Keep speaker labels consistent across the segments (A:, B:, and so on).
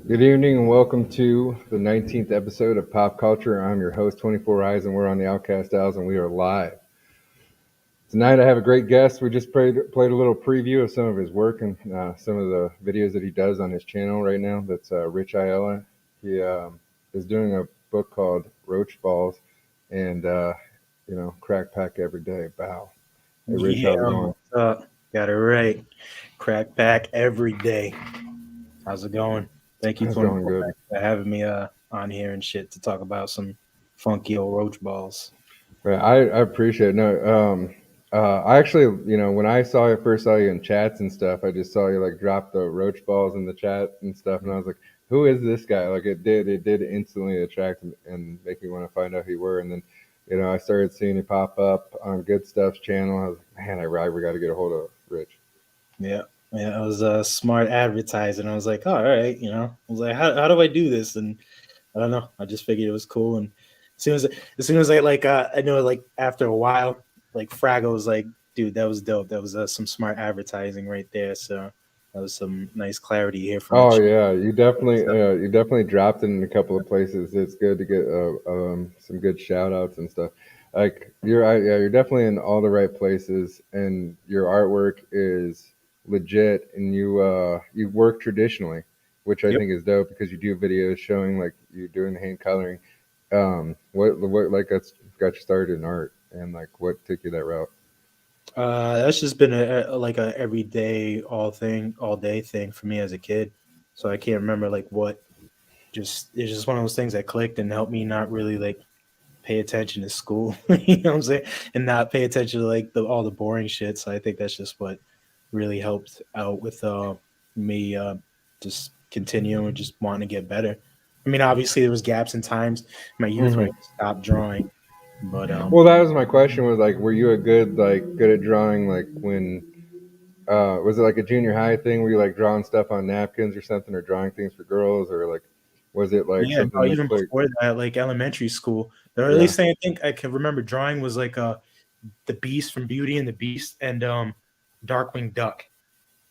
A: Good evening and welcome to the 19th episode of Pop Culture. I'm your host, 24 Eyes, and we're on the Outcast Owls, and we are live. Tonight I have a great guest. We just played a little preview of some of his work and some of the videos that he does on his channel right now. That's Rich Ayala. He is doing a book called Roach Balls and, crack pack every day. Bow. Hey, Rich,
B: Yeah,
A: how's it going?
B: what's up? Got it right. Crack back every day. How's it going? Thank you,
A: It's going
B: 24,
A: good.
B: for having me on here and shit to talk about some funky old roach balls.
A: Right, I appreciate it. No, I actually, when I first saw you in chats and stuff, I just saw you like drop the roach balls in the chat and stuff, and I was like, who is this guy? Like it did instantly attract and make me want to find out who you were. And then, I started seeing you pop up on Good Stuff's channel. I was like, man, we got to get a hold of Rich.
B: Yeah, yeah, it was smart advertising. I was like, oh, all right, I was like, how do I do this? And I don't know. I just figured it was cool. And as soon as I know like after a while, like Fraggle was like, dude, that was dope. That was some smart advertising right there. So that was some nice clarity here from the
A: Oh
B: chat.
A: yeah, you definitely dropped it in a couple of places. It's good to get some good shout outs and stuff. Like you're definitely in all the right places, and your artwork is legit, and you work traditionally, which I
B: Yep.
A: think is dope because you do videos showing like you doing the hand coloring. What like got you started in art, and like what took you that route?
B: That's just been like a everyday all day thing for me as a kid. So I can't remember like what. Just it's just one of those things that clicked and helped me not really like pay attention to school. You know what I'm saying? And not pay attention to like all the boring shit. So I think that's just what really helped out with me just continuing just wanting to get better. I mean, obviously there was gaps in times in my youth where I stopped drawing, but
A: Well, that was my question. Was like, were you good at drawing? Like when was it like a junior high thing? Were you like drawing stuff on napkins or something, or drawing things for girls, or like was it like
B: yeah,
A: something
B: no,
A: that
B: even
A: clicked?
B: before that, like elementary school, the
A: Yeah.
B: earliest thing I think I can remember drawing was like the Beast from Beauty and the Beast and Darkwing Duck,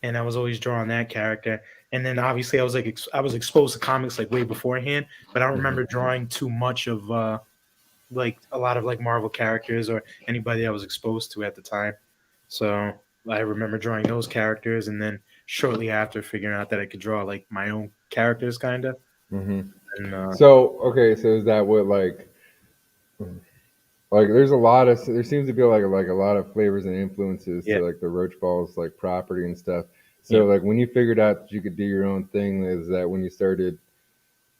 B: and I was always drawing that character. And then obviously I was like I was exposed to comics like way beforehand, but I don't
A: hmm
B: remember drawing too much of like a lot of like Marvel characters or anybody I was exposed to at the time. So I remember drawing those characters, and then shortly after figuring out that I could draw like my own characters, kind of.
A: hmm
B: And
A: So okay, so is that what like there's a lot of there seems to be like a lot of flavors and influences
B: yeah,
A: to like the Roach Balls like property and stuff.
B: yeah.
A: So like when you figured out that you could do your own thing, is that when you started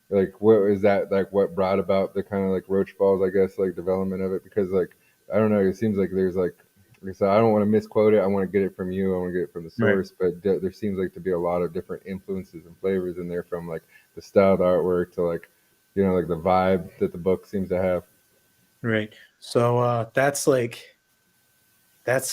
A: like what is that like what brought about the kind of like roach balls, I guess, like development of it? Because like I don't know, it seems like there's like so I don't want to misquote it, I want to get it from you, I want to get it from the
B: Right.
A: source, but there seems like to be a lot of different influences and flavors in there, from like the style of the artwork to like like the vibe that the book seems to have.
B: Right. So that's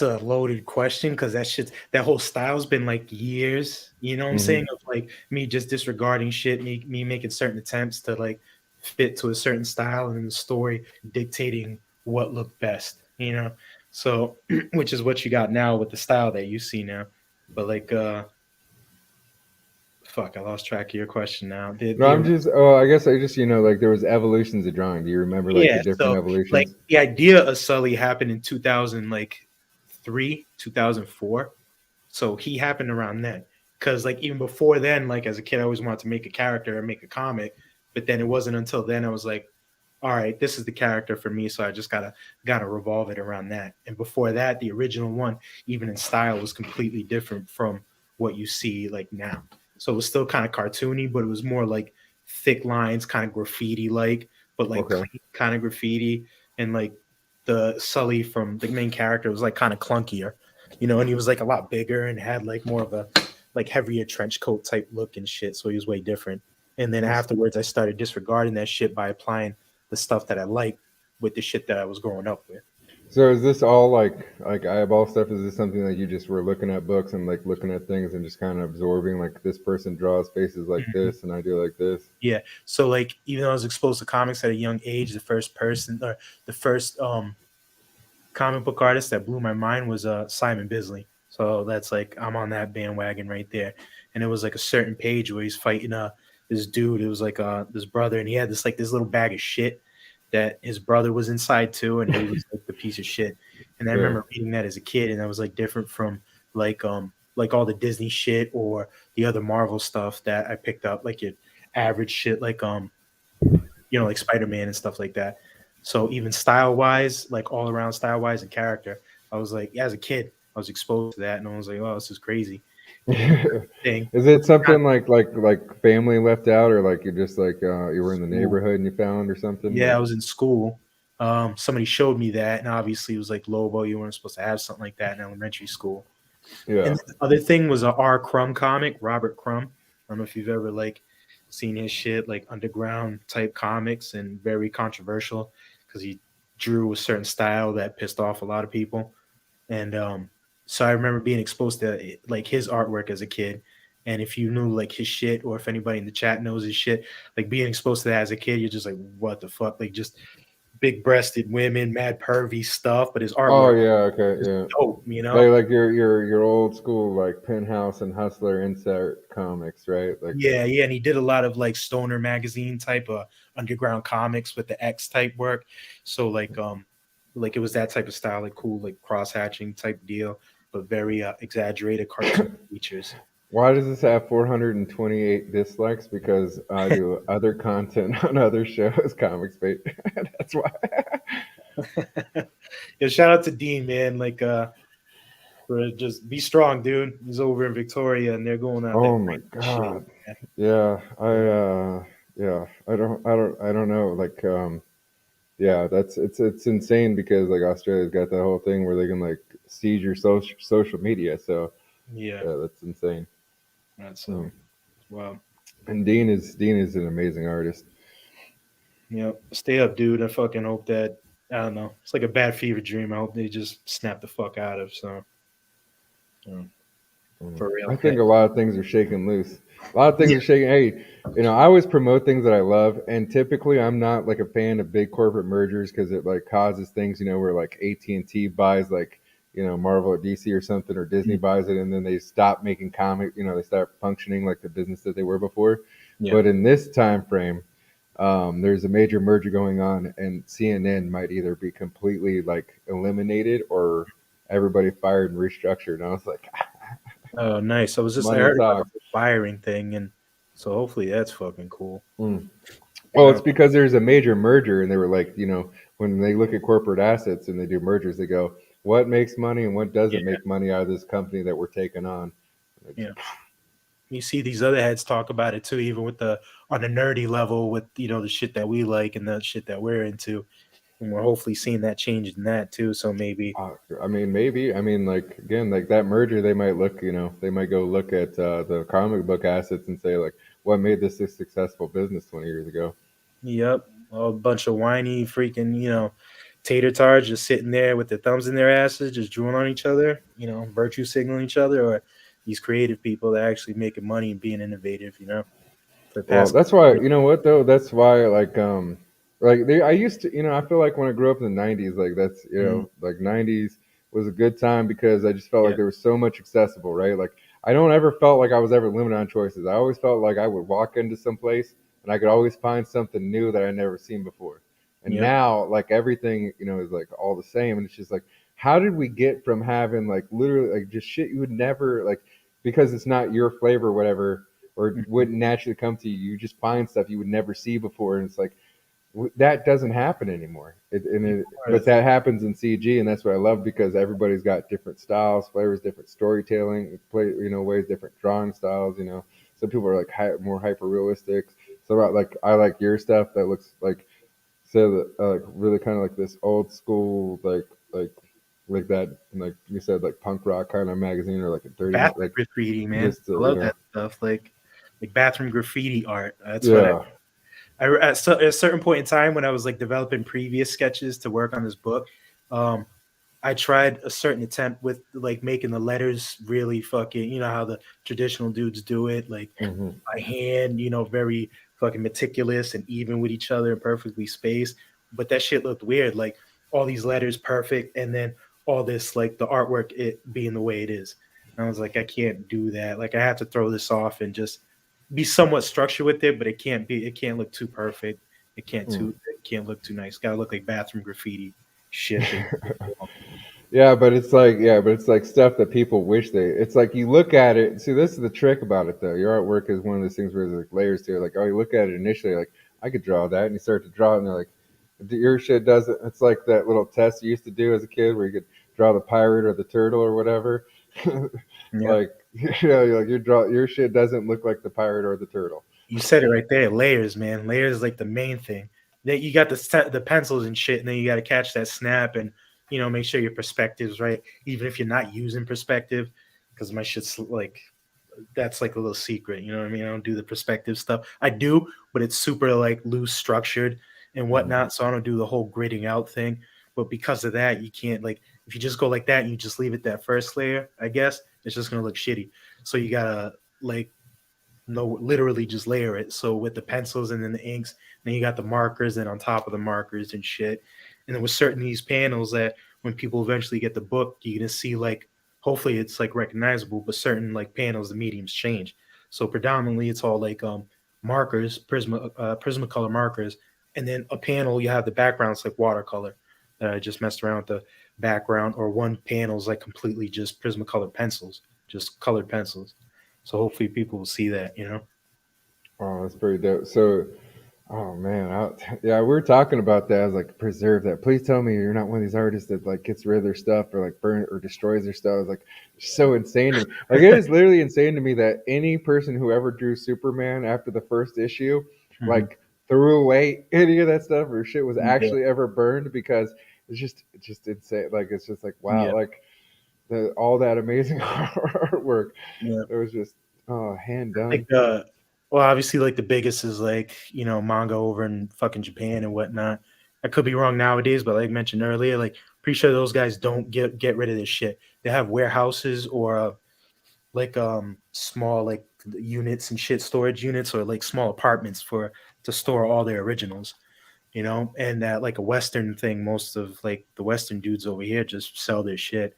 B: a loaded question because that whole style's been like years, you know what I'm saying?
A: hmm
B: Of like me just disregarding shit, me making certain attempts to like fit to a certain style and then the story dictating what looked best, you know? So which is what you got now with the style that you see now. But like fuck, I lost track of your question now.
A: no, I'm just oh I guess I just like there was evolutions of drawing. Do you remember like the
B: Yeah,
A: different
B: so like
A: evolutions?
B: the idea of Sully happened in 2000 like 3, 2004. So he happened around then. Cause like even before then, like as a kid, I always wanted to make a character and make a comic. But then it wasn't until then I was like, all right, this is the character for me. So I just gotta revolve it around that. And before that, the original one, even in style, was completely different from what you see like now. So it was still kind of cartoony, but it was more like thick lines, kind of graffiti like, but like
A: Okay.
B: clean kind of graffiti. And like the Sully from the main character was like kind of clunkier, and he was like a lot bigger and had like more of a like heavier trench coat type look and shit. So he was way different. And then afterwards, I started disregarding that shit by applying the stuff that I like with the shit that I was growing up with.
A: So is this all like eyeball stuff? Is this something that you just were looking at books and like looking at things and just kind of absorbing, like this person draws faces like
B: Mhm.
A: this and I do like this?
B: Yeah. So like even though I was exposed to comics at a young age, the first person or the first comic book artist that blew my mind was Simon Bisley. So that's like I'm on that bandwagon right there. And it was like a certain page where he's fighting this dude. It was like this brother, and he had this little bag of shit that his brother was inside too, and he was like the piece of shit. And I
A: Yeah.
B: remember reading that as a kid, and that was like different from like all the Disney shit or the other Marvel stuff that I picked up, like your average shit, like like Spider-Man and stuff like that. So even style wise, like all around style wise and character, I was like, yeah, as a kid, I was exposed to that, and I was like, oh, this is crazy. And thing,
A: Is it something like family left out, or like you just like you were in the
B: school.
A: neighborhood and you found or something?
B: Yeah, I
A: Like,
B: was in school. Somebody showed me that, and obviously it was like Lobo. You weren't supposed to have something like that in elementary school.
A: yeah.
B: And the other thing was a R. Crumb comic, Robert Crumb. I don't know if you've ever like seen his shit, like underground type comics, and very controversial because he drew a certain style that pissed off a lot of people. And so I remember being exposed to like his artwork as a kid. And if you knew like his shit, or if anybody in the chat knows his shit, like being exposed to that as a kid, you're just like, what the fuck? Like just big breasted women, mad pervy stuff, but his
A: Oh
B: artwork
A: yeah, okay,
B: is
A: yeah.
B: dope, you know?
A: Like your old school like Penthouse and Hustler insert comics, right? Like,
B: Yeah, yeah, and he did a lot of like stoner magazine type of underground comics with the X type work. So like it was that type of style, like cool, like cross hatching type deal, but very exaggerated cartoon features.
A: why does this have 428 dislikes? Because I do other content on other shows, comics page. That's why.
B: Yeah, shout out to Dean, man. Like for just be strong, dude. He's over in Victoria and they're going out there
A: Oh my
B: shit.
A: god. Yeah, yeah, I don't know. Like yeah, it's insane because like Australia's got that whole thing where they can like seize your social media. So
B: Yeah,
A: yeah, that's insane.
B: that's
A: Um,
B: wow.
A: and Dean is an amazing artist.
B: Yeah, stay up, dude. I fucking hope that I don't know. It's like a bad fever dream. I hope they just snap the fuck out of. So yeah, for real.
A: I
B: Hey.
A: think a lot of things are shaking loose. A lot of things
B: Yeah,
A: are shaking. Hey, I always promote things that I love, and typically I'm not like a fan of big corporate mergers because it like causes things, where like AT&T buys like Marvel or DC or something, or Disney buys it, and then they stop making comic. They start functioning like the business that they were before.
B: yeah.
A: But in this time frame, there's a major merger going on, and CNN might either be completely like eliminated or everybody fired and restructured. And I was like,
B: Oh, nice. I
A: money
B: heard about
A: talks.
B: the firing thing, and so hopefully that's fucking cool.
A: Mm. Well,
B: Yeah,
A: it's because there's a major merger, and they were like, when they look at corporate assets and they do mergers, they go, what makes money and what
B: yeah,
A: doesn't make money out of this company that we're taking on? It's,
B: yeah. You see these other heads talk about it too, even with the on the nerdy level with the shit that we like and the shit that we're into. And we're hopefully seeing that change in that too. So maybe
A: I mean, maybe. I mean, like again, like that merger, they might look, they might go look at the comic book assets and say, like, what made this a successful business 20 years ago?
B: yep. A bunch of whiny freaking, tater tards just sitting there with their thumbs in their asses, just drooling on each other, virtue signaling each other, or these creative people that are actually making money and being innovative, for the
A: Well,
B: past
A: that's why, you know what though? That's why I used to, I feel like when I grew up in the 90s, like that's,
B: Mm,
A: like 90s was a good time because I just felt like
B: yeah,
A: there was so much accessible, right? Like I don't ever felt like I was ever limited on choices. I always felt like I would walk into some place and I could always find something new that I never seen before. And
B: yep,
A: now like everything, is like all the same. And it's just like, how did we get from having like literally like just shit you would never like because it's not your flavor or whatever or
B: mhm,
A: wouldn't naturally come to you. You just find stuff you would never see before, and it's like that doesn't happen anymore. But that happens in CG, and that's what I love because everybody's got different styles, flavors, different storytelling, ways, different drawing styles. Some people are like more hyper realistic. So like I like your stuff that looks like like really kind of like this old school like like that like you said like punk rock kind of magazine or like a dirty
B: bathroom
A: like
B: graffiti, man.
A: just
B: I love that stuff, like bathroom graffiti art. That's what
A: yeah.
B: at a certain point in time when I was like developing previous sketches to work on this book, um, I tried a certain attempt with like making the letters really fucking, how the traditional dudes do it, like
A: Hmm.
B: by hand, very fucking meticulous and even with each other and perfectly spaced. But that shit looked weird, like all these letters perfect, and then all this like the artwork it being the way it is. And I was like, I can't do that. Like I have to throw this off and just be somewhat structured with it, but it can't look too perfect. It can't look too nice. Gotta look like bathroom graffiti shit.
A: Yeah, but it's like stuff that people wish they. It's like you look at it. See, this is the trick about it, though. Your artwork is one of those things where there's like layers to it. Like, oh, you look at it initially, like I could draw that, and you start to draw it, and they're like, your shit doesn't. It's like that little test you used to do as a kid, where you could draw the pirate or the turtle or whatever.
B: Yeah.
A: Like, you're like your shit doesn't look like the pirate or the turtle.
B: You said it right there. Layers, man. Layers is like the main thing. Then you got the pencils and shit, and then you got to catch that snap and make sure your perspective's right, even if you're not using perspective, because my shit's like that's like a little secret. You know what I mean? I don't do the perspective stuff. I do, but it's super like loose structured and whatnot. So I don't do the whole gridding out thing. But because of that, you can't like if you just go like that and you just leave it that first layer, I guess it's just gonna look shitty. So you gotta like no literally just layer it. So with the pencils and then the inks, then you got the markers and on top of the markers and shit. And then with certain these panels that when people eventually get the book, you're gonna see like hopefully it's like recognizable, but certain like panels, the mediums change. So predominantly it's all like markers, Prismacolor markers, and then a panel you have the backgrounds like watercolor. I just messed around with the background, or one panel is like completely just Prismacolor pencils, just colored pencils. So hopefully people will see that.
A: Oh, that's pretty dope. So, oh man, yeah, we were talking about that. I was like, preserve that. Please tell me you're not one of these artists that like gets rid of their stuff or like burn or destroys their stuff. It's like so insane to me. Like it is literally insane to me that any person who ever drew Superman after the first issue, like threw away any of that stuff or shit was actually ever burned because it's just insane. Like it's just like wow, like all that amazing artwork.
B: Yeah.
A: It was just hand done.
B: Like well, obviously like the biggest is like, manga over in fucking Japan and whatnot. I could be wrong nowadays, but like I mentioned earlier, like pretty sure those guys don't get rid of this shit. They have warehouses or like small like units and shit, storage units, or like small apartments to store all their originals. And that like a Western thing, most of like the Western dudes over here just sell their shit.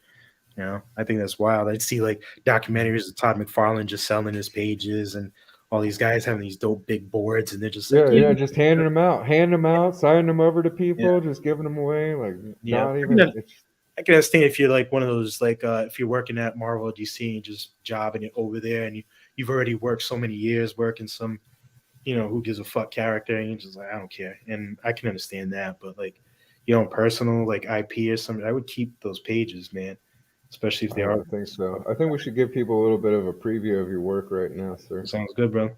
B: I think that's wild. I'd see like documentaries of Todd McFarlane just selling his pages and all these guys having these dope big boards, and they're just like,
A: just handing them out, signing them over to people,
B: yeah,
A: just giving them away, like
B: yeah.
A: not even.
B: I can understand if you're like one of those like if you're working at Marvel or DC and just jobbing it over there, and you've already worked so many years working some, who gives a fuck character, and you're just like, I don't care, and I can understand that, but like your own personal like IP or something, I would keep those pages, man. Especially if they are.
A: I think so. I think we should give people a little bit of a preview of your work right now, sir.
B: Sounds good, bro.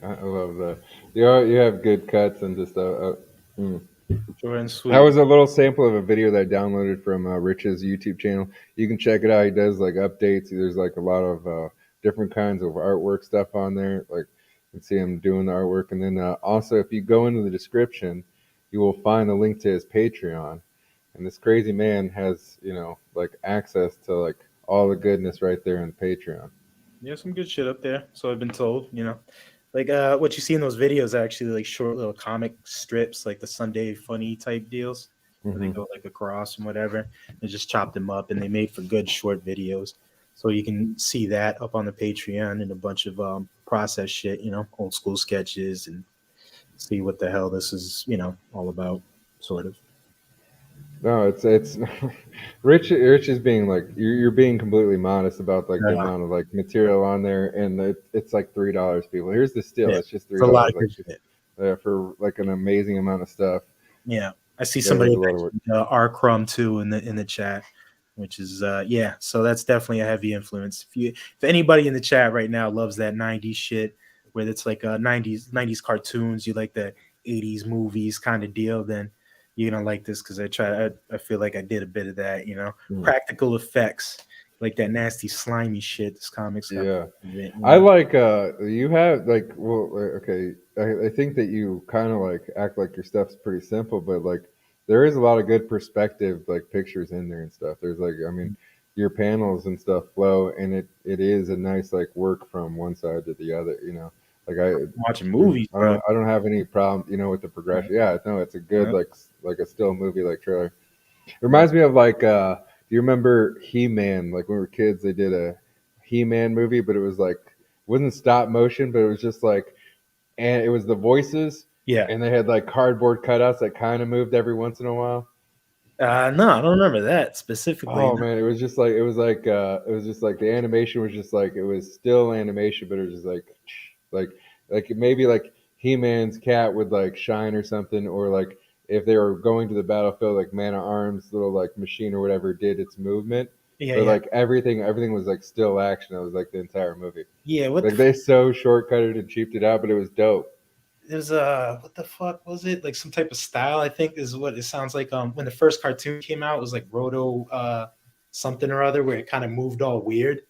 A: I love that. You have good cuts and just
B: Short and sweet.
A: That was a little sample of a video that I downloaded from Rich's YouTube channel. You can check it out. He does like updates. There's like a lot of different kinds of artwork stuff on there. Like you can see him doing the artwork. And then also, if you go into the description, you will find a link to his Patreon. And this crazy man has, like access to like all the goodness right there in Patreon.
B: Yeah, some good shit up there. So I've been told, like what you see in those videos are actually like short little comic strips, like the Sunday funny type deals. Where they go like across and whatever. They just chop them up and they make for good short videos. So you can see that up on the Patreon and a bunch of process shit, old school sketches, and see what the hell this is, all about, sort of.
A: No, it's Rich. Rich is being like you're being completely modest about like the amount of like material on there, and it's like $3. People, here's the steal.
B: Yeah,
A: it's just
B: it's a lot
A: $3.
B: of good shit.
A: For like an amazing amount of stuff.
B: Yeah, I see
A: That is
B: somebody
A: a lot of work.
B: mentioned R. Crumb too in the chat, which is yeah. So that's definitely a heavy influence. If anybody in the chat right now loves that '90s shit, where it's like '90s cartoons, you like the '80s movies kind of deal, then you're gonna like this because I feel like I did a bit of that.
A: Mm.
B: Practical effects like that nasty slimy shit. This comic's got.
A: Yeah.
B: You
A: I
B: know?
A: like you have like well okay I think that you kind of like act like your stuff's pretty simple, but like there is a lot of good perspective like pictures in there and stuff. There's like I mean your panels and stuff flow, and it is a nice like work from one side to the other, you know. Like
B: Watching movies, bro.
A: I don't have any problem, you know, with the progression. Yeah, no, it's a good like a still movie like trailer. It reminds me of like do you remember He-Man? Like when we were kids, they did a He-Man movie, but it was like wasn't stop motion, but it was just like and it was the voices
B: Yeah.
A: and they had like cardboard cutouts that kind of moved every once in a while.
B: No, I don't remember that specifically.
A: Oh man, it was just like the animation was just like it was still animation, but it was just like like maybe like He-Man's cat would like shine or something, or like if they were going to the battlefield, like Man at Arms little like machine or whatever did its movement,
B: Yeah,
A: but
B: yeah.
A: like everything was like still action. It was like the entire movie.
B: Yeah,
A: Like they so shortcutted and cheaped it out, but it was dope.
B: there's what the fuck was it? Like some type of style, I think is what it sounds like. When the first cartoon came out, it was like Roto something or other where it kind of moved all weird.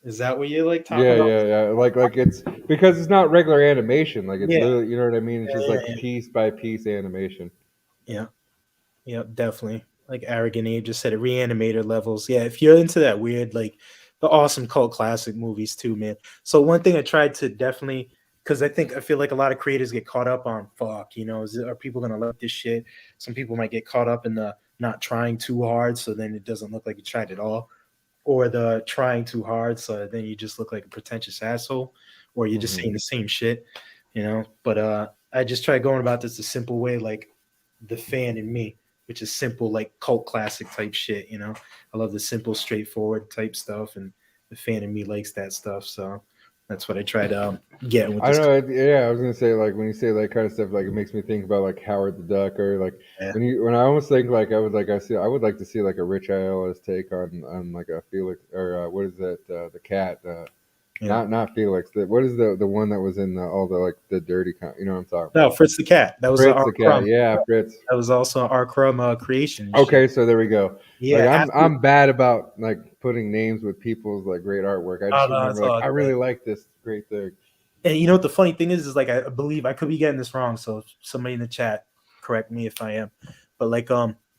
B: Is that what you're like talking
A: Yeah,
B: about?
A: yeah, yeah. Like it's because it's not regular animation. Like it's
B: Yeah,
A: literally, you know what I mean? It's just
B: yeah,
A: like
B: yeah,
A: piece by piece animation.
B: yeah, yeah, definitely. Like Arrogant Abe just said it, reanimator levels. Yeah, if you're into that weird, like the awesome cult classic movies too, man. So one thing I tried to definitely because I feel like a lot of creators get caught up on are people gonna like this shit? Some people might get caught up in the not trying too hard, so then it doesn't look like you tried at all, or the trying too hard, so then you just look like a pretentious asshole, or you're just
A: Hmm.
B: saying the same shit. But I just try going about this a simple way, like the fan in me, which is simple, like cult classic type shit. I love the simple, straightforward type stuff, and the fan in me likes that stuff. So that's what I try to get with
A: I
B: this.
A: know. Yeah, I was gonna say like when you say that kind of stuff, like it makes me think about like Howard the Duck or like
B: Yeah,
A: when I almost think like I would like to see like a Rich Ayala's take on like a Felix or what is that the cat
B: yeah.
A: not Felix what is the one that was in all the like the dirty you know what I'm talking
B: No,
A: about.
B: Fritz the cat. That was
A: Fritz
B: our
A: the cat,
B: crumb.
A: yeah, Fritz.
B: That was also our crumb creation and shit.
A: Okay, so there we go. Like
B: Yeah, absolutely.
A: I'm bad about like putting names with people's like great artwork. I
B: Oh,
A: just
B: no, it's
A: remember like
B: all
A: I
B: good.
A: really like this great thing.
B: And you know what the funny thing is like I believe I could be getting this wrong, so somebody in the chat correct me if I am. But like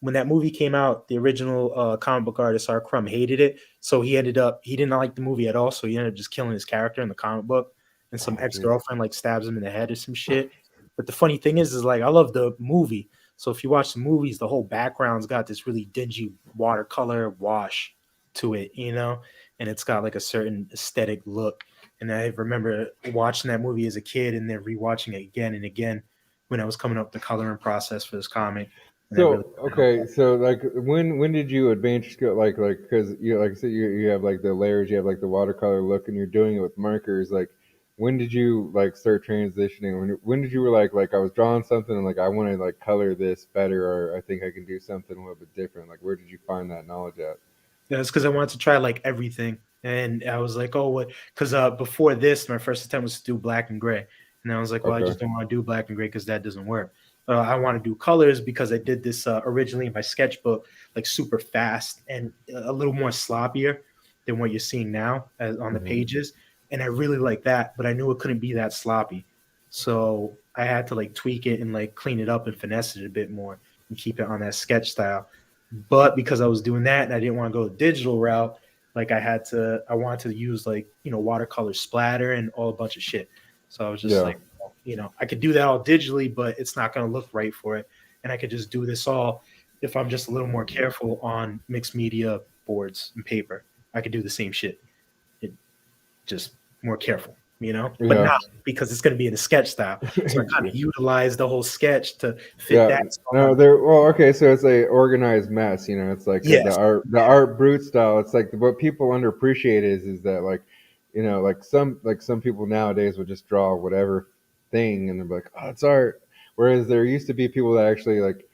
B: when that movie came out, the original comic book artist R. Crumb hated it, so he didn't like the movie at all, so he ended up just killing his character in the comic book, and some
A: Oh
B: ex
A: jeez.
B: girlfriend like stabs him in the head or some shit. But the funny thing is like I love the movie, so if you watch the movies, the whole background's got this really dingy watercolor wash to it, and it's got like a certain aesthetic look. And I remember watching that movie as a kid and then rewatching it again and again when I was coming up the coloring process for this comic. And that really
A: So okay, so like when did you advance your skill like because you like I said you have like the layers, you have like the watercolor look, and you're doing it with markers. Like when did you like start transitioning? When did you were like I was drawing something and like I want to like color this better, or I think I can do something a little bit different. Like where did you find that knowledge at?
B: Yeah, it's because I wanted to try like everything. And I was like, oh, what? Because before this, my first attempt was to do black and gray. And I was like, well, I just
A: Okay.
B: don't want to do black and gray because that doesn't work. I want to do colors because I did this originally in my sketchbook, like super fast and a little more sloppier than what you're seeing now on the
A: Hmm.
B: pages. And I really like that, but I knew it couldn't be that sloppy. So I had to like tweak it and like clean it up and finesse it a bit more and keep it on that sketch style. But because I was doing that and I didn't want to go the digital route, like I wanted to use like, watercolor splatter and all a bunch of shit. So I was just
A: Yeah.
B: like, I could do that all digitally, but it's not going to look right for it. And I could just do this all if I'm just a little more careful on mixed media boards and paper. I could do the same shit. It just more careful, but
A: Yeah.
B: not because it's going to be in a sketch style. So I kind of utilize the whole sketch to fit
A: Yeah,
B: that
A: no,
B: song.
A: they're well. Okay, so it's a organized mess. You know, it's like
B: Yes.
A: the art brute style. It's like what people underappreciate is that like, you know, like some people nowadays would just draw whatever thing and they're like, oh, it's art. Whereas there used to be people that actually like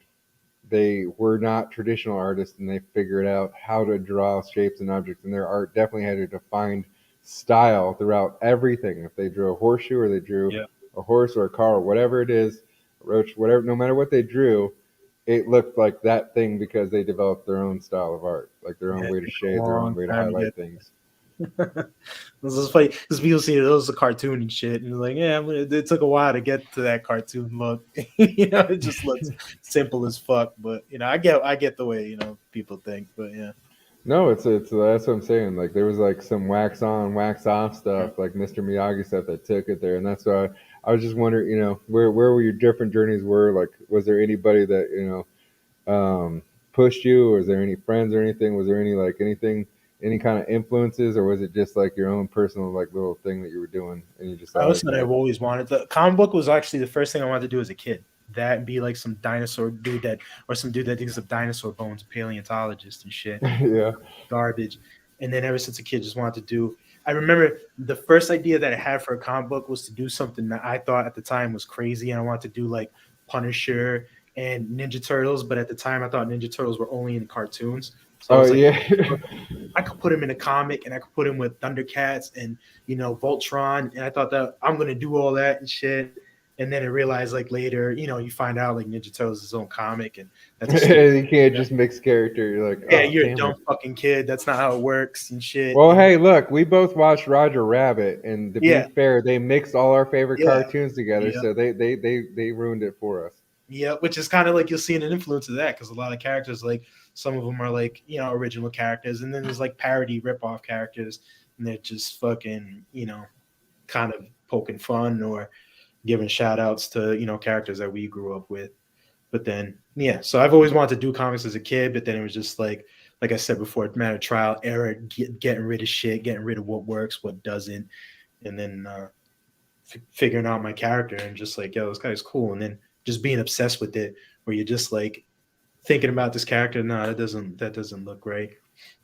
A: they were not traditional artists, and they figured out how to draw shapes and objects. And their art definitely had a defined style throughout everything. If they drew a horseshoe or they drew
B: Yeah.
A: a horse or a car or whatever it is, a roach, whatever, no matter what they drew, it looked like that thing because they developed their own style of art, like their own
B: Yeah,
A: way
B: it
A: to
B: took a
A: shade, their own
B: long
A: way to
B: time to
A: highlight
B: get.
A: things.
B: This is funny because people see it as a cartoon and shit, and like, yeah, it took a while to get to that cartoon look. It just looks simple as fuck. But I get the way people think. But yeah,
A: No, it's that's what I'm saying. Like there was like some wax on, wax off stuff, like Mr. Miyagi stuff that took it there, and that's why I was just wondering, where were your different journeys were? Like, was there anybody that pushed you, or was there any friends or anything? Was there anything, any kind of influences, or was it just like your own personal like little thing that you were doing, and you just
B: I
A: thought
B: also
A: like,
B: I've always wanted the comic book was actually the first thing I wanted to do as a kid. That and be like some dinosaur dude or some dude that digs up dinosaur bones, paleontologist and shit.
A: yeah,
B: Garbage. And then ever since a kid, just wanted to do. I remember the first idea that I had for a comic book was to do something that I thought at the time was crazy, and I wanted to do like Punisher and Ninja Turtles. But at the time, I thought Ninja Turtles were only in cartoons. So I
A: oh
B: was like,
A: yeah.
B: I could put him in a comic, and I could put him with Thundercats and Voltron. And I thought that I'm gonna do all that and shit. And then I realized like later, you find out like Ninja Turtles is his own comic, and that's a stupid.
A: You can't just mix character. You're like,
B: Yeah,
A: oh
B: you're a
A: damn
B: dumb
A: it.
B: fucking kid. That's not how it works and shit.
A: Well, hey, look, we both watched Roger Rabbit, and to be
B: Yeah,
A: fair, they mixed all our favorite
B: yeah,
A: cartoons together,
B: yeah,
A: so they ruined it for us.
B: yeah. Which is kind of like you'll see an influence of that because a lot of characters, like some of them are like original characters, and then there's like parody rip-off characters, and they're just fucking kind of poking fun or giving shout outs to characters that we grew up with. But then yeah, so I've always wanted to do comics as a kid, but then it was just like I said before, it's a matter of trial error, getting rid of shit, getting rid of what works, what doesn't, and then figuring out my character and just like, yo, this guy's cool, and then just being obsessed with it, where you're just like thinking about this character. No, that doesn't look right.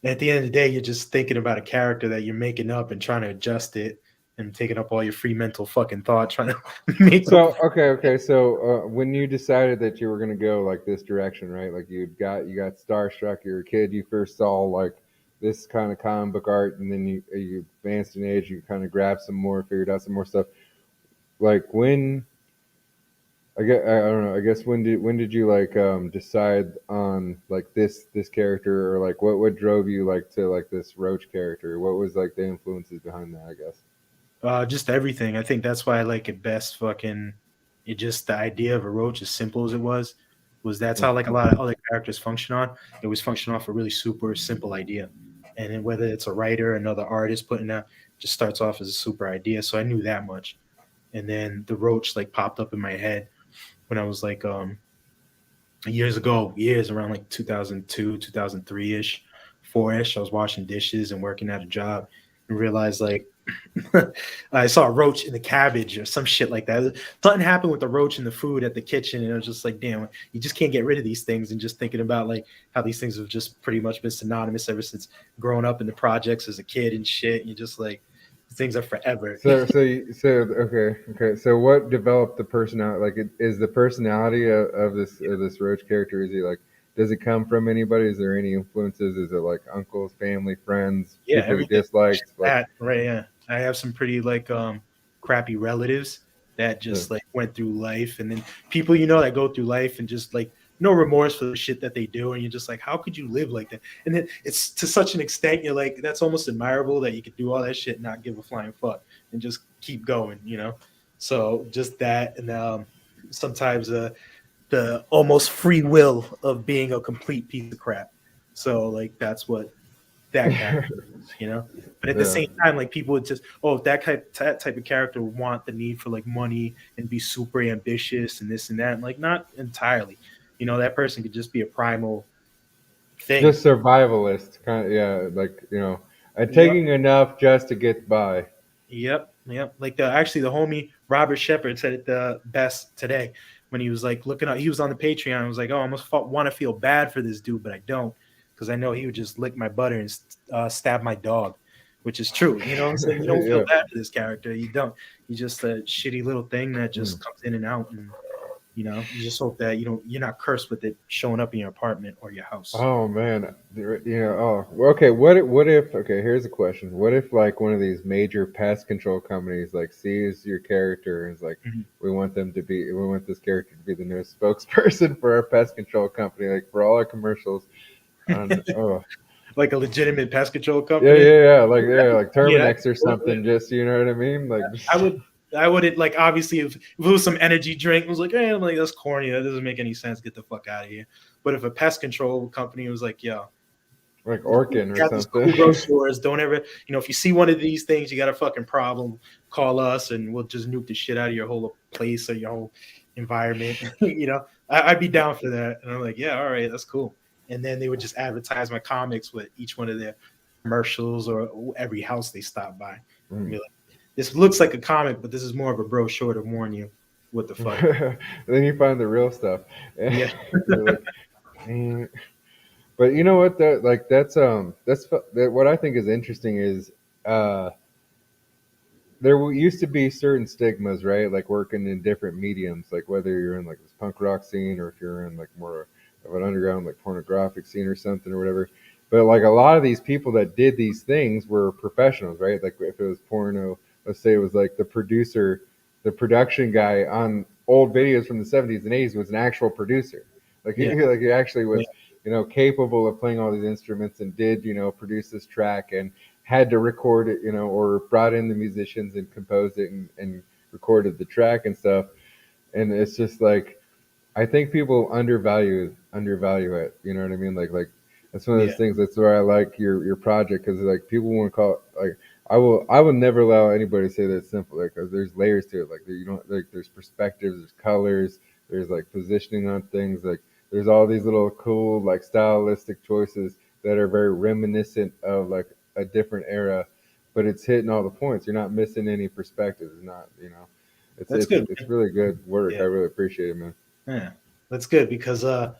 B: And at the end of the day, you're just thinking about a character that you're making up and trying to adjust it and taking up all your free mental fucking thought trying to make up.
A: So okay. So when you decided that you were gonna go like this direction, right? Like you got starstruck. You were a kid. You first saw like this kind of comic book art, and then you advanced in age. You kind of grabbed some more, figured out some more stuff. Like when I don't know. I guess when did you like decide on like this character, or like what drove you like to like this Roach character? What was like the influences behind that? I guess.
B: Just everything. I think that's why I like it best. Fucking, it just the idea of a roach, as simple as it was that's how like a lot of other characters function on. It was function off a really super simple idea, and then whether it's a writer, another artist putting out, just starts off as a super idea. So I knew that much, and then the roach like popped up in my head when I was like years ago, years around like 2002, 2003 ish, 4 ish. I was washing dishes and working at a job, and realized like I saw a roach in the cabbage or some shit like that. Something happened with the roach in the food at the kitchen, and it was just like, damn, you just can't get rid of these things. And just thinking about like how these things have just pretty much been synonymous ever since growing up in the projects as a kid and shit. And you're just like, these things are forever.
A: So So what developed the personality? Like, is the personality of this Roach character? Is he like? Does it come from anybody? Is there any influences? Is it like uncles, family, friends,
B: Yeah,
A: people he
B: everything
A: disliked? Like,
B: that right. Yeah, I have some pretty like crappy relatives that
A: uh,
B: just like went through life, and then people that go through life and just like no remorse for the shit that they do, and you're just like, how could you live like that? And then it's to such an extent you're like, that's almost admirable that you could do all that shit and not give a flying fuck and just keep going. So just that, and sometimes the almost free will of being a complete piece of crap. So like that's what that character is. But at the
A: yeah.
B: same time, like people would just, oh, if that type of character would want the need for like money and be super ambitious and this and that, and like not entirely. That person could just be a primal thing.
A: Just survivalist, kind of. Yeah, like
B: Yep,
A: taking enough just to get by.
B: yep. Like the homie Robert Shepard said it the best today when he was like looking up. He was on the Patreon. I was like, oh, I almost want to feel bad for this dude, but I don't, because I know he would just lick my butter and stab my dog, which is true. You know what I'm saying? You don't feel
A: Yeah.
B: bad for this character. You don't. He's just a shitty little thing that
A: Hmm.
B: just comes in and out, and You just hope that you're not cursed with it showing up in your apartment or your house.
A: Oh man, Oh, well, okay. What if? Okay, here's a question. What if like one of these major pest control companies like sees your character and is like,
B: Mhm.
A: we want this character to be the newest spokesperson for our pest control company, like for all our commercials. On oh
B: Like a legitimate pest control
A: yeah,
B: company.
A: yeah, yeah, like
B: Yeah,
A: Terminex or something. Just you know what I mean? Like,
B: I would. I wouldn't like obviously if it was some energy drink, it was like, I'm like that's corny. That doesn't make any sense. Get the fuck out of here. But if a pest control company was like, yo,
A: like
B: we
A: Orkin or
B: got this
A: something.
B: cool brochures. Don't ever, if you see one of these things, you got a fucking problem. Call us, and we'll just nuke the shit out of your whole place or your whole environment. I'd be down for that. And I'm like, yeah, all right, that's cool. And then they would just advertise my comics with each one of their commercials or every house they stop by.
A: Mm.
B: Be like, this looks like a comic, but this is more of a brochure to warn you what the fuck.
A: Then you find the real stuff.
B: Yeah,
A: You're like, "Eh." But you know what? That what I think is interesting is uh, used to be certain stigmas, right? Like working in different mediums, like whether you're in like this punk rock scene or if you're in like more of an underground like pornographic scene or something or whatever. But like a lot of these people that did these things were professionals, right? Like if it was porno, let's say it was like the producer, the production guy on old videos from the 70s and 80s was an actual producer. Like he,
B: yeah,
A: like he actually
B: yeah.
A: was, capable of playing all these instruments and did, produce this track and had to record it, or brought in the musicians and composed it and recorded the track and stuff. And it's just like I think people undervalue it. You know what I mean? Like that's one of
B: Yeah.
A: those things. That's why I like your project because like people want to call it, like I will never allow anybody to say that it's simple. Like 'cause there's layers to it. Like you don't like there's perspectives, there's colors, there's like positioning on things. Like there's all these little cool like stylistic choices that are very reminiscent of like a different era, but it's hitting all the points. You're not missing any perspectives. It's not it's
B: That's
A: it's
B: good.
A: it's really good work.
B: Yeah.
A: I really appreciate it, man.
B: Yeah, that's good because that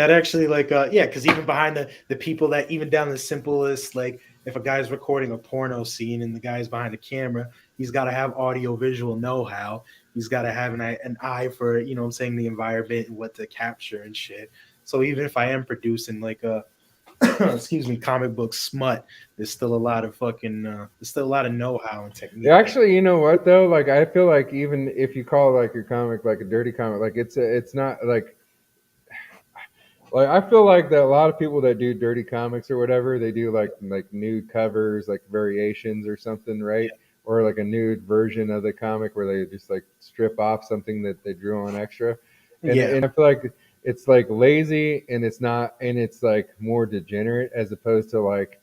B: actually like yeah, because even behind the people that even down the simplest like if a guy's recording a porno scene and the guy's behind the camera, he's got to have audio visual know-how. He's got to have an eye for what I'm saying the environment and what to capture and shit. So even if I am producing like a excuse me comic book smut, there's still a lot of fucking there's still a lot of know-how and
A: Yeah,
B: technique.
A: actually, you know what though? Like, I feel like even if you call like your comic like a dirty comic, like it's not like I feel like that a lot of people that do dirty comics or whatever, they do like nude covers, like variations or something, right? Or like a nude version of the comic where they just like strip off something that they drew on extra, and
B: Yeah,
A: and I feel like it's like lazy and it's not and it's like more degenerate as opposed to like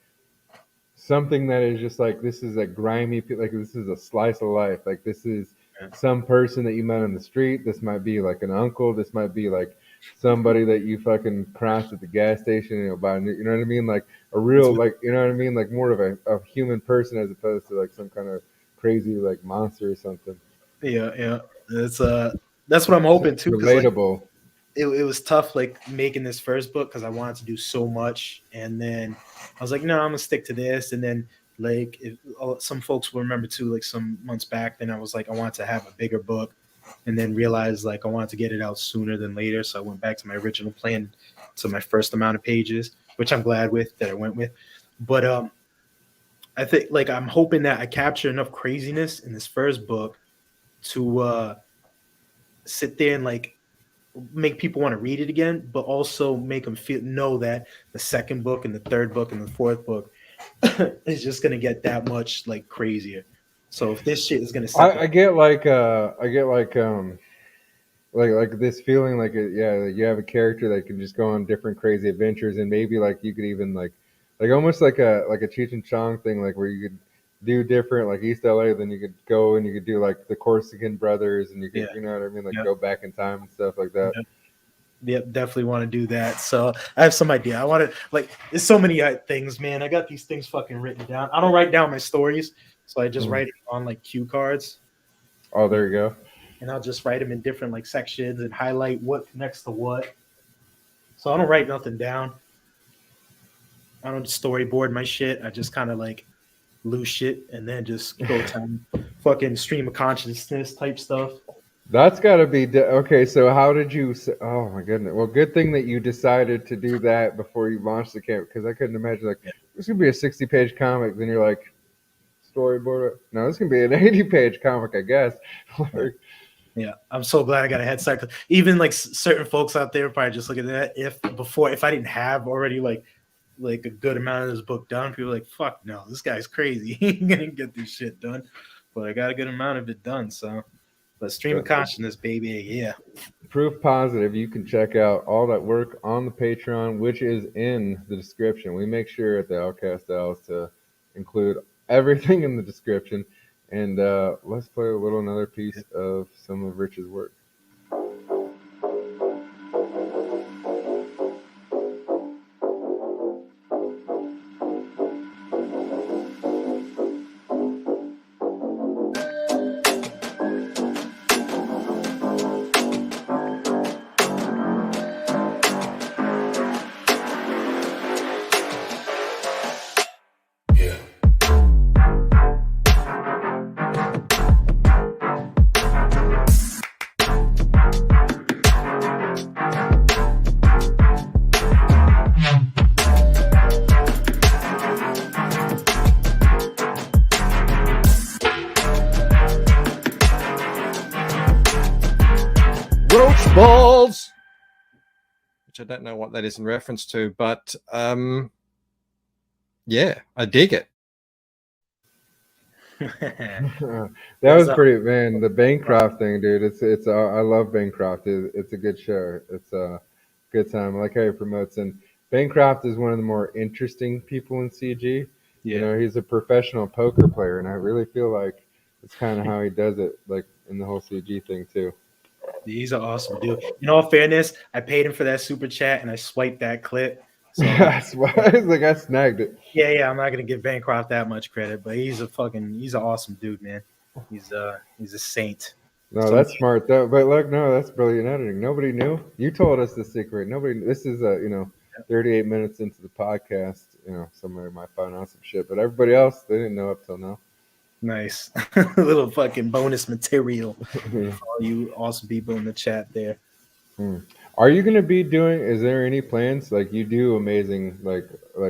A: something that is just like this is a grimy like this is a slice of life, like this is
B: yeah.
A: some person that you met on the street, this might be like an uncle, this might be like somebody that you fucking crossed at the gas station, you know what I mean, like a
B: That's
A: real like you know what I mean, like more of a human person as opposed to like some kind of crazy like monster or something.
B: yeah, yeah. It's that's what I'm hoping too because like
A: Relatable.
B: it was tough like making this first book because I wanted to do so much, and then I was like, no, I'm gonna stick to this. And then like some folks will remember too, like some months back, then I was like, I want to have a bigger book, and then realized like I wanted to get it out sooner than later, so I went back to my original plan, to my first amount of pages, which I'm glad with that I went with. But I think like I'm hoping that I capture enough craziness in this first book to sit there and like make people want to read it again, but also make them know that the second book and the third book and the fourth book is just gonna get that much like crazier. So if this shit is gonna set the
A: I get like like this feeling like yeah, like you have a character that can just go on different crazy adventures, and maybe like you could even like almost like a Cheech and Chong thing, like where you could do different like East LA, then you could go and you could do like the Corsican brothers, and you could
B: yeah,
A: you know what I mean, like
B: yeah,
A: go back in time and stuff like that.
B: yeah, yeah, definitely want to do that. So I have some idea. I want to like there's so many things, man. I got these things fucking written down. I don't write down my stories, so I just
A: Mm.
B: write it on like cue cards.
A: Oh, there you go.
B: And I'll just write them in different like sections and highlight what connects to what. So I don't write nothing down. I don't storyboard my shit. I just kind of like lose shit and then just go to fucking stream of consciousness type stuff.
A: That's got to be okay. So how did you? Oh my goodness. Well, good thing that you decided to do that before you launched the camp, because I couldn't imagine like this could be a 60-page comic. Then you're like storyboard. No, this can be an 80-page comic, I guess.
B: Yeah, I'm so glad I got a head start. Even like certain folks out there probably just look at that. If I didn't have already like a good amount of this book done, people are like, fuck no, this guy's crazy. He ain't gonna get this shit done. But I got a good amount of it done. So, but stream of consciousness, baby, yeah.
A: Proof positive. You can check out all that work on the Patreon, which is in the description. We make sure at the Outcast Owls to include everything in the description. And let's play another piece of some of Rich's work.
C: Roach balls, which I don't know what that is in reference to, but yeah, I dig it.
A: That was pretty, man. The Bancroft thing, dude. It's I love Bancroft. It's a good show. It's a good time. I like how he promotes. And Bancroft is one of the more interesting people in CG.
B: Yeah.
A: You know, he's a professional poker player, and I really feel like it's kind of how he does it, like in the whole CG thing too.
B: He's an awesome dude. In all fairness, I paid him for that super chat and I swiped that clip. So
A: That's why like I snagged it.
B: Yeah, I'm not gonna give Bancroft that much credit, but he's an awesome dude, man. He's a saint.
A: No,
B: So-
A: that's smart though. But look, no, that's brilliant editing. Nobody knew. You told us the secret. Nobody. This is 38 minutes into the podcast. You know, somebody might find out some shit, but everybody else, they didn't know up till now.
B: Nice. A little fucking bonus material for all you awesome people in the chat there.
A: Are you gonna be doing? Is there any plans? Like you do amazing, like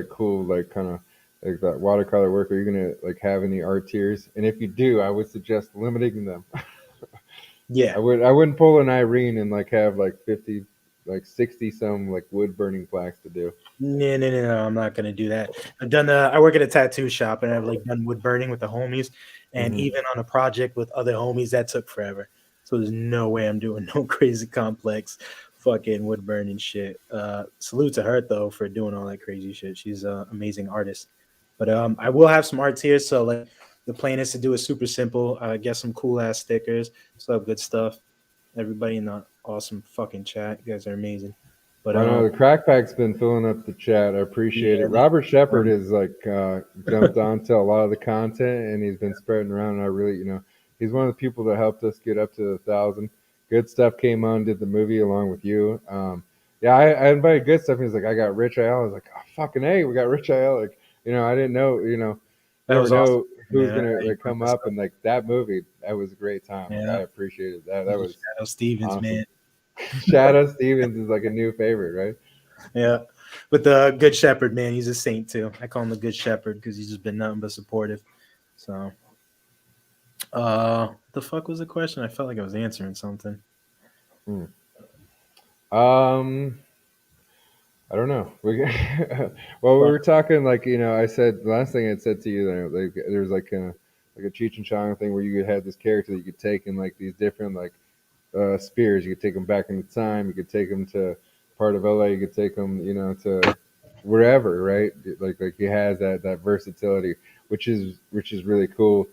A: cool, like kind of like that watercolor work. Are you gonna like have any art tiers? And if you do, I would suggest limiting them.
B: Yeah,
A: I wouldn't pull an Irene and like have like 50, like 60 some like wood burning plaques to do.
B: No, I'm not gonna do that. I've done I work at a tattoo shop and I've like done wood burning with the homies, and even on a project with other homies that took forever. So there's no way I'm doing no crazy complex fucking wood burning shit. Salute to her though for doing all that crazy shit. She's an amazing artist. But I will have some art here. So like the plan is to do it super simple. Get some cool ass stickers, some good stuff. Everybody in the awesome fucking chat, you guys are amazing. But
A: I know the crack pack's been filling up the chat. I appreciate it. Robert Shepard is like jumped onto a lot of the content, and he's been spreading around. And I really, he's one of the people that helped us get up to 1,000. Good Stuff came on, did the movie along with you. I invited Good Stuff. And he's like, I got Rich Ayala. I was like, oh, fucking A, we got Rich Ayala. Like, I didn't know,
B: that was awesome.
A: Who was gonna like come up, and like that movie, that was a great time.
B: Yeah.
A: Like, I appreciated that. That was
B: Shadow Stevens,
A: awesome.
B: man.
A: Shadow Stevens is like a new favorite, right?
B: Yeah, but the Good Shepherd, man, he's a saint too. I call him the Good Shepherd because he's just been nothing but supportive. So, the fuck was the question? I felt like I was answering something.
A: I don't know. We were talking like I said the last thing I said to you that like there's like a Cheech and Chong thing where you had this character that you could take in like these different like spheres. You could take them back into time. You could take them to part of LA. You could take them to wherever, right? Like he has that versatility, which is really cool.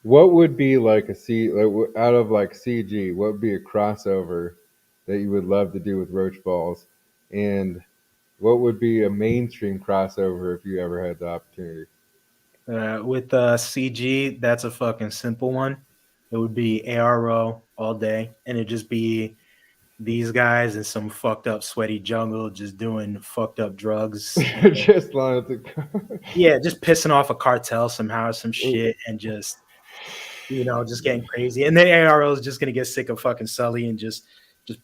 A: What would be like out of like CG? What would be a crossover that you would love to do with Roach Balls, and what would be a mainstream crossover if you ever had the opportunity?
B: With CG, that's a fucking simple one. It would be ARO all day, and it'd just be these guys in some fucked up sweaty jungle just doing fucked up drugs.
A: Just lying
B: yeah, just pissing off a cartel somehow or some shit, and just just getting crazy. And then ARL is just gonna get sick of fucking Sully and just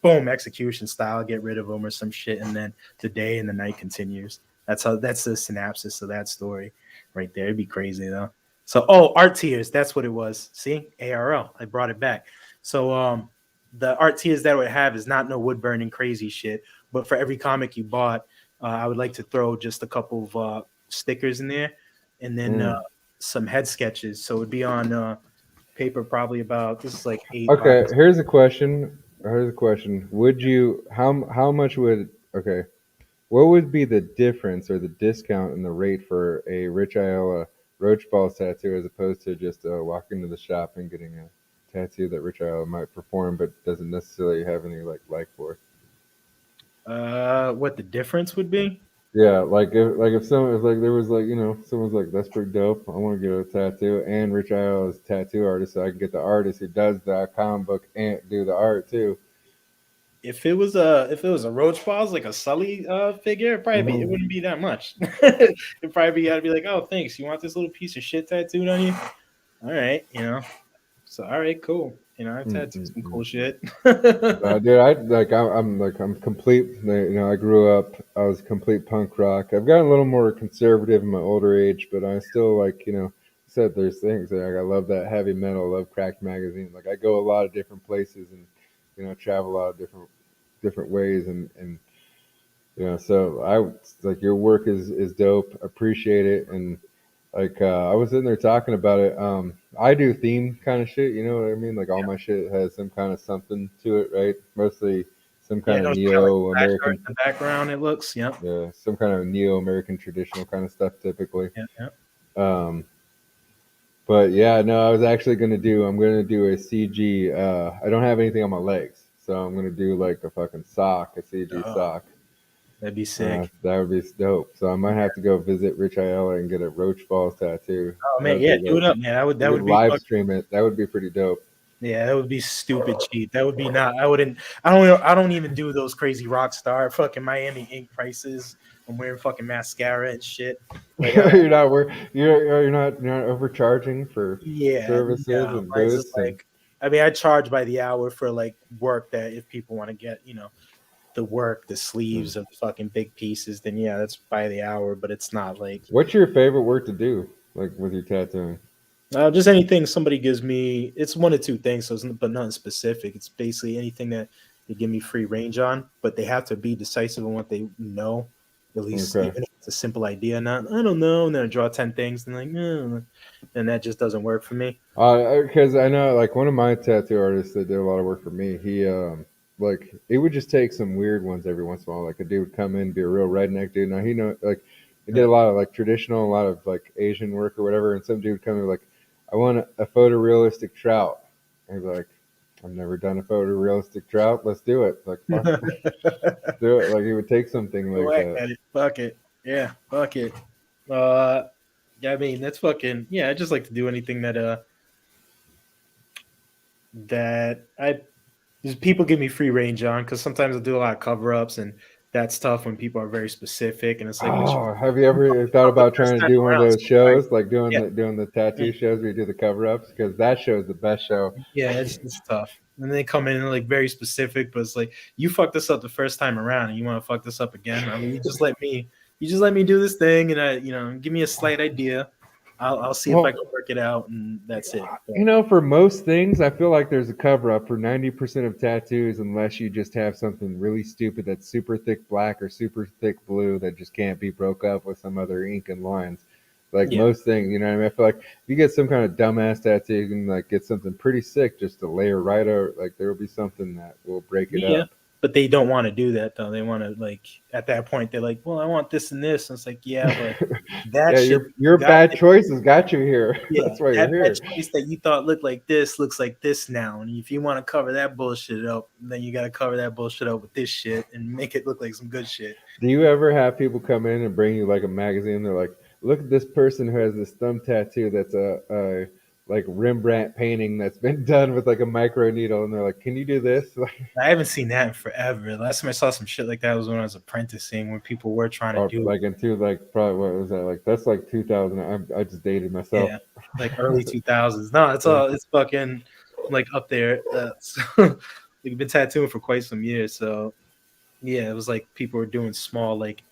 B: boom, execution style, get rid of him or some shit, and then the day and the night continues. That's the synopsis of that story right there. It'd be crazy though. So art tiers, that's what it was. See, ARL, I brought it back. So the art tiers that I would have is not no wood burning crazy shit, but for every comic you bought, I would like to throw just a couple of stickers in there, and then some head sketches. So it would be on paper, probably about, this is like $8.
A: Okay, here's a question. Would you how much would what would be the difference or the discount in the rate for a Rich Ayala Roach Balls tattoo as opposed to just walking to the shop and getting a tattoo that Rich Ayala might perform but doesn't necessarily have any like for?
B: What the difference would be?
A: Yeah, if someone if like there was someone's like, that's pretty dope, I want to get a tattoo, and Rich Ayala is a tattoo artist, so I can get the artist who does the comic book and do the art too.
B: If it was a Roach Balls, like a Sully figure, it wouldn't be that much. It'd probably gotta be like, oh, thanks, you want this little piece of shit tattooed on you? All right, so all right, cool. I've tattooed some cool shit.
A: Dude, I'm complete. I grew up. I was complete punk rock. I've gotten a little more conservative in my older age, but I still said there's things like I love that heavy metal. I love Cracked magazine. Like I go a lot of different places and travel a lot of different ways and so I like your work is dope. Appreciate it. And I was sitting there talking about it. I do theme kind of shit, you know what I mean? Like all my shit has some kind of something to it, right? Mostly some kind of neo-American.
B: In the background, it looks, yeah,
A: some kind of neo-American traditional kind of stuff, typically.
B: Yeah.
A: But yeah, no, I'm gonna do a CG. I don't have anything on my legs, so I'm gonna do like a fucking sock, a CG sock.
B: That'd be sick.
A: That would be dope. So I might have to go visit Rich Ayala and get a Roach Balls tattoo.
B: Oh man, do it up, man. That would be
A: live stream it. That would be pretty dope.
B: Yeah, that would be stupid cheap. That would be not. I wouldn't. I don't even do those crazy rock star fucking Miami Ink prices. I'm wearing fucking mascara and shit. Like,
A: you're not overcharging for services and booths.
B: I charge by the hour for like work that if people want to get the work, the sleeves of the fucking big pieces, then yeah, that's by the hour. But it's not like.
A: What's your favorite work to do, like with your tattooing?
B: Just anything somebody gives me. It's one or two things, but nothing specific. It's basically anything that they give me free range on, but they have to be decisive on what they know. At least even if it's a simple idea. Not I don't know, and then I draw 10 things, and and that just doesn't work for me.
A: Because I know like one of my tattoo artists that did a lot of work for me. He it would just take some weird ones every once in a while. Like a dude would come in, be a real redneck dude. Now he he did a lot of like traditional, a lot of like Asian work or whatever, and some dude would come in like, I want a photorealistic trout. And he's like, I've never done a photorealistic trout. Let's do it. Like, fuck it. Do it. Like, he would take something like that.
B: Fuck it. Yeah, fuck it. Yeah, I mean, that's fucking, yeah, I just like to do anything that people give me free range on, because sometimes I'll do a lot of cover-ups, and that's tough when people are very specific, and it's like,
A: have you ever thought about trying to do one of those shows, like doing the tattoo shows where you do the cover-ups? Because that show is the best show.
B: Yeah, it's tough. And they come in like very specific, but it's like, you fucked this up the first time around, and you want to fuck this up again. I mean, you just let me do this thing, and give me a slight idea. I'll see if I can work it out, and that's it.
A: For most things, I feel like there's a cover-up for 90% of tattoos, unless you just have something really stupid that's super thick black or super thick blue that just can't be broke up with some other ink and lines. Like most things, you know what I mean? I feel like if you get some kind of dumbass tattoo, you can like get something pretty sick just to layer right over. Like there will be something that will break it up.
B: But they don't want to do that though. They want to like at that point they're like, well, I want this and this. And it's like, yeah, but that
A: your bad choices got you here.
B: Yeah,
A: that's why you're here.
B: That choice that you thought looked like this looks like this now. And if you want to cover that bullshit up, then you got to cover that bullshit up with this shit and make it look like some good shit.
A: Do you ever have people come in and bring you like a magazine? They're like, look at this person who has this thumb tattoo that's a like Rembrandt painting that's been done with like a micro needle, and they're like, "Can you do this?"
B: I haven't seen that in forever. Last time I saw some shit like that was when I was apprenticing, when people were trying to
A: Or
B: do
A: like into like probably what was that like? That's like 2000. I just dated myself.
B: yeah, like early 2000s. No, it's
A: Yeah.
B: all it's fucking like up there. Like been tattooing for quite some years, so yeah, it was like people were doing small like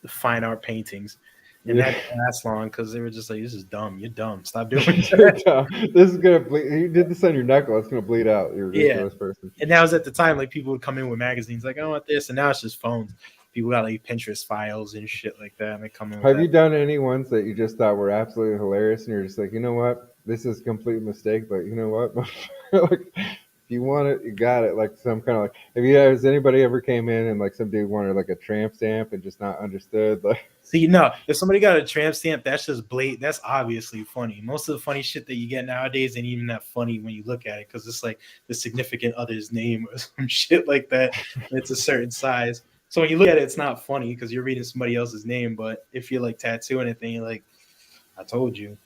B: fine art paintings, and
A: Yeah.
B: that didn't last long because they were just like, "This is dumb. You're dumb. Stop doing
A: You're
B: that."
A: dumb. This is gonna bleed. You did this on your knuckle. It's gonna bleed out. You're a
B: Yeah,
A: ridiculous person.
B: and that was at the time like people would come in with magazines like, "I want this," and now it's just phones. People got like Pinterest files and shit like that, and they come in with
A: Have
B: that.
A: you done any ones that you just thought were absolutely hilarious, and you're just like, you know what, this is a complete mistake, but you know what, like, if you want it, you got it. Like some kind of like, has anybody ever came in and like some dude wanted like a tramp stamp and just not understood? Like,
B: See, no, if somebody got a tramp stamp, that's just blatant. That's obviously funny. Most of the funny shit that you get nowadays ain't even that funny when you look at it because it's like the significant other's name or some shit like that. It's a certain size. So when you look at it, it's not funny because you're reading somebody else's name. But if you're like tattooing it, then you're like, I told you.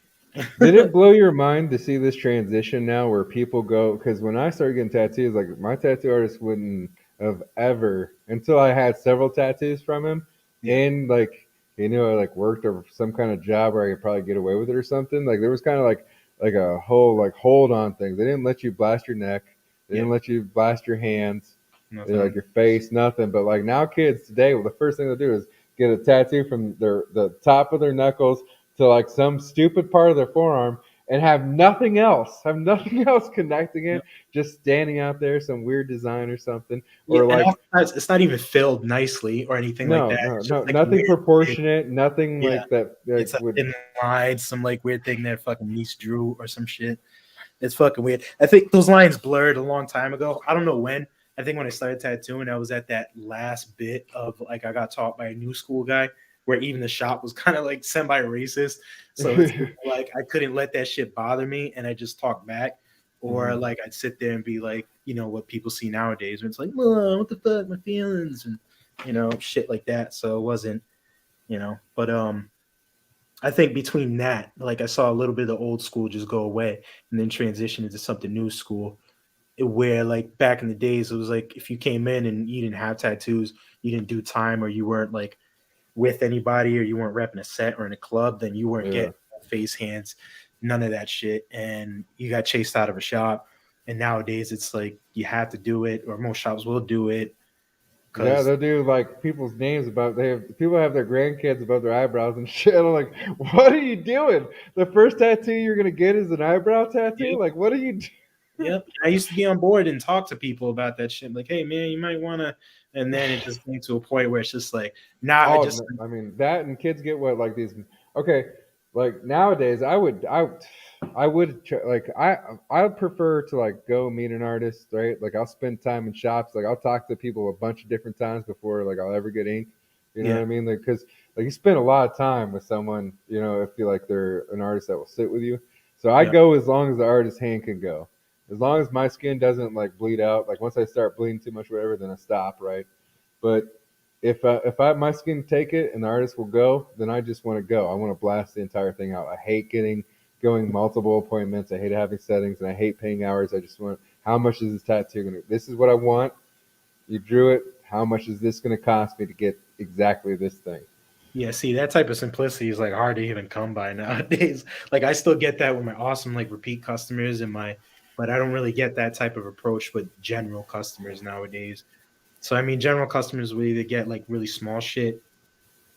A: did it blow your mind to see this transition now where people go? Because when I started getting tattoos, like my tattoo artist wouldn't have ever until I had several tattoos from him,
B: Yeah.
A: and like he knew I like worked or some kind of job where I could probably get away with it or something. Like there was kind of like a whole like hold on thing. They didn't let you blast your neck. They didn't
B: Yeah.
A: let you blast your hands,
B: Nothing.
A: like your face, nothing. But like now kids today, well, the first thing they'll do is get a tattoo from the top of their knuckles to like some stupid part of their forearm and have nothing else connecting it,
B: Yep.
A: just standing out there, some weird design or something.
B: Yeah,
A: Or
B: and
A: like
B: it's not even filled nicely or anything like
A: no,
B: that.
A: no,
B: It's
A: no,
B: just like a
A: nothing
B: weird thing.
A: proportionate, nothing
B: Yeah.
A: like that like
B: It's a
A: would
B: thin line, some like weird thing that fucking niece drew or some shit. It's fucking weird. I think those lines blurred a long time ago. I don't know when. I think when I started tattooing, I was at that last bit of like I got taught by a new school guy where even the shop was kind of like semi-racist. So it's like I couldn't let that shit bother me and I just talk back. Or like I'd sit there and be like, you know, what people see nowadays when it's like, "Mom, what the fuck, my feelings," and you know, shit like that. So it wasn't, you know, but I think between that, like I saw a little bit of the old school just go away and then transition into something new school where like back in the days, it was like if you came in and you didn't have tattoos, you didn't do time or you weren't like with anybody or you weren't repping a set or in a club, then you weren't
A: yeah.
B: getting face hands, none of that shit. And you got chased out of a shop. And nowadays it's like you have to do it, or most shops will do it.
A: Yeah,
B: Because
A: they'll do like people's names above. They have people have their grandkids above their eyebrows and shit. I'm like, what are you doing? The first tattoo you're gonna get is an eyebrow tattoo. Like, what are you?
B: yep. I used to be on board and talk to people about that shit. Like, hey man, you might wanna, and then it just came to a point where it's just like, nah, I
A: Oh,
B: just
A: I mean that, and kids get what like these. Okay, like nowadays, I would like I would prefer to like go meet an artist, right? Like I'll spend time in shops. Like I'll talk to people a bunch of different times before like I'll ever get ink. You know
B: yeah,
A: what I mean? Like because like you spend a lot of time with someone, you know, if you like they're an artist that will sit with you. So I
B: yeah,
A: go as long as the artist's hand can go. As long as my skin doesn't like bleed out. Like once I start bleeding too much, whatever, then I stop, right? But if my skin take it and the artist will go, then I just want to go. I want to blast the entire thing out. I hate going multiple appointments. I hate having settings, and I hate paying hours. I just want, how much is this tattoo going to? This is what I want. You drew it. How much is this going to cost me to get exactly this thing?
B: yeah. See, that type of simplicity is like hard to even come by nowadays. Like I still get that with my awesome like repeat customers and my, but I don't really get that type of approach with general customers nowadays. So I mean, general customers will either get like really small shit,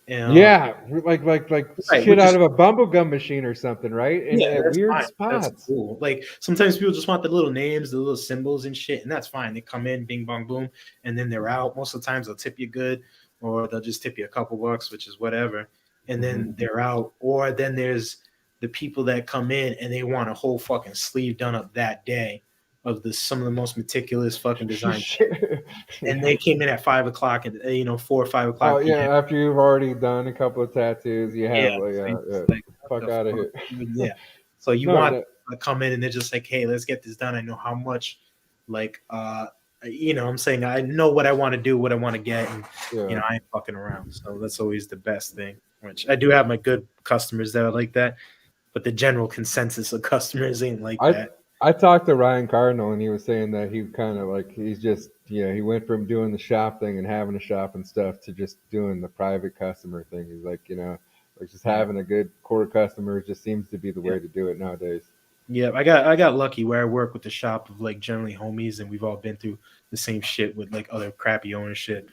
B: and
A: Yeah, like
B: right,
A: shit
B: which
A: out
B: is
A: of a bubblegum machine or something, right? And
B: yeah,
A: at
B: that's
A: weird
B: fine. That's
A: spots.
B: cool. Like sometimes people just want the little names, the little symbols and shit, and that's fine. They come in, bing bong boom, and then they're out. Most of the times they'll tip you good, or they'll just tip you a couple bucks, which is whatever, and then they're out. Or then there's the people that come in and they want a whole fucking sleeve done up that day of the some of the most meticulous fucking designs. And
A: Yeah.
B: they came in at 5 o'clock and 4 or 5 o'clock
A: Oh
B: p.m.
A: yeah, after you've already done a couple of tattoos, you
B: Yeah,
A: have like
B: so
A: yeah,
B: it's
A: yeah,
B: like what
A: fuck
B: the
A: out of
B: fuck?
A: here.
B: Yeah. So you
A: No,
B: want
A: that,
B: to come in and they're just like, hey, let's get this done. I know how much, like, you know, I'm saying I know what I want to do, what I want to get, and you
A: yeah.
B: know, I ain't fucking around. So that's always the best thing. Which I do have my good customers that are like that, but the general consensus of customers ain't like
A: I
B: that.
A: I talked to Ryan Cardinal, and he was saying that he kind of like he's just he went from doing the shop thing and having a shop and stuff to just doing the private customer thing. He's like like just having a good core customer just seems to be the way to do it nowadays.
B: Yeah, I got lucky where I work with the shop of like generally homies, and we've all been through the same shit with like other crappy ownership.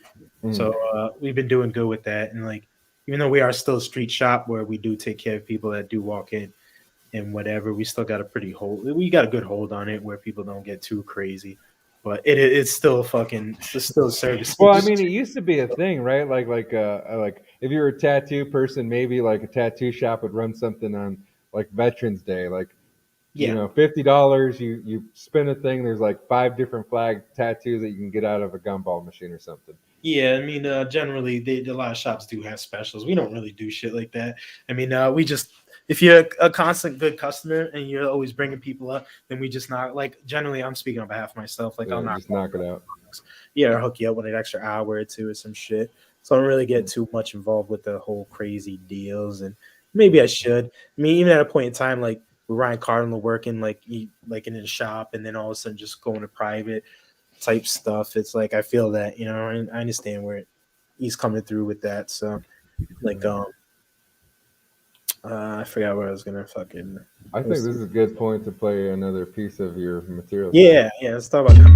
B: So we've been doing good with that, and like even though we are still a street shop where we do take care of people that do walk in and whatever, we still got a we got a good hold on it where people don't get too crazy. But it's still it's still service.
A: Well, I mean, it used to be a thing, right? Like if you were a tattoo person, maybe like a tattoo shop would run something on like Veterans Day, like $50. You spin a thing. There's like 5 different flag tattoos that you can get out of a gumball machine or something.
B: Yeah, I mean, generally, a lot of shops do have specials. We don't really do shit like that. I mean, we just if you're a constant good customer and you're always bringing people up, then we just not like. Generally, I'm speaking on behalf of myself. Like, I'll
A: just knock it out.
B: Yeah, or hook you up with an extra hour or two or some shit. So I don't really get too much involved with the whole crazy deals, and maybe I should. I mean, even at a point in time, like with Ryan Cardinal working like in his shop, and then all of a sudden just going to private type stuff. It's like I feel that, and I understand where he's coming through with that. So like I forgot where I was gonna fucking
A: I think this is a good point to play another piece of your material.
B: Yeah, let's talk about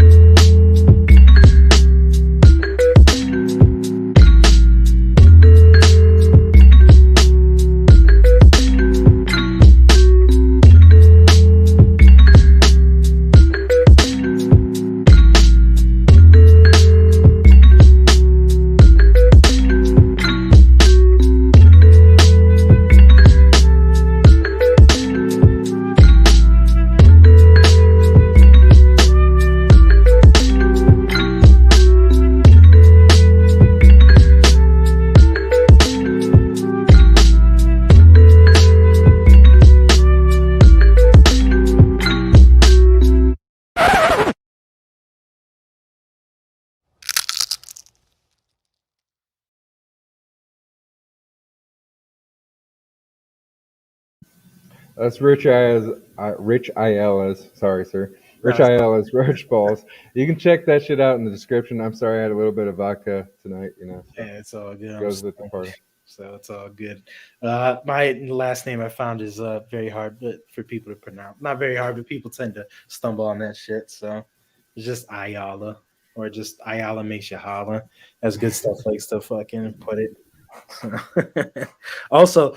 A: That's Rich Ayala's. Sorry, sir. Rich Ayala's Roach Balls. You can check that shit out in the description. I'm sorry I had a little bit of vodka tonight. So
B: yeah, it's all good.
A: Goes with the party.
B: So it's all good. My last name I found is very hard for people to pronounce. Not very hard, but people tend to stumble on that shit. So it's just Ayala, or just Ayala makes you holla. That's good stuff. Likes to fucking put it. Also,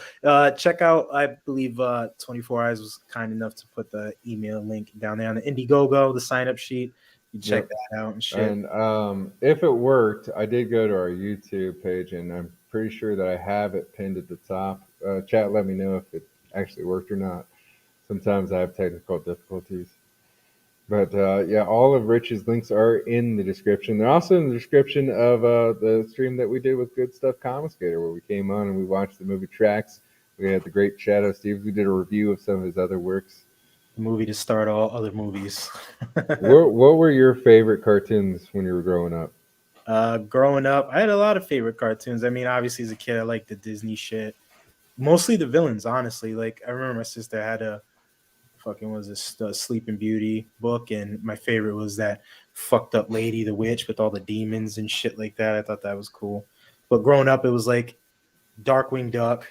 B: check out. I believe 24 Eyes was kind enough to put the email link down there on the Indiegogo, the sign up sheet. You check that out and shit.
A: And if it worked, I did go to our YouTube page, and I'm pretty sure that I have it pinned at the top. Chat, let me know if it actually worked or not. Sometimes I have technical difficulties. But all of Rich's links are in the description. They're also in the description of the stream that we did with Good Stuff Confiscator, where we came on and we watched the movie Tracks. We had the great Shadow Steve. We did a review of some of his other works.
B: The movie to start all other movies.
A: What were your favorite cartoons when you were growing up?
B: Growing up, I had a lot of favorite cartoons. I mean, obviously as a kid, I liked the Disney shit. Mostly the villains, honestly. Like I remember my sister had a Sleeping Beauty book, and my favorite was that fucked up lady, the witch, with all the demons and shit like that. I thought that was cool. But growing up, it was like Darkwing Duck,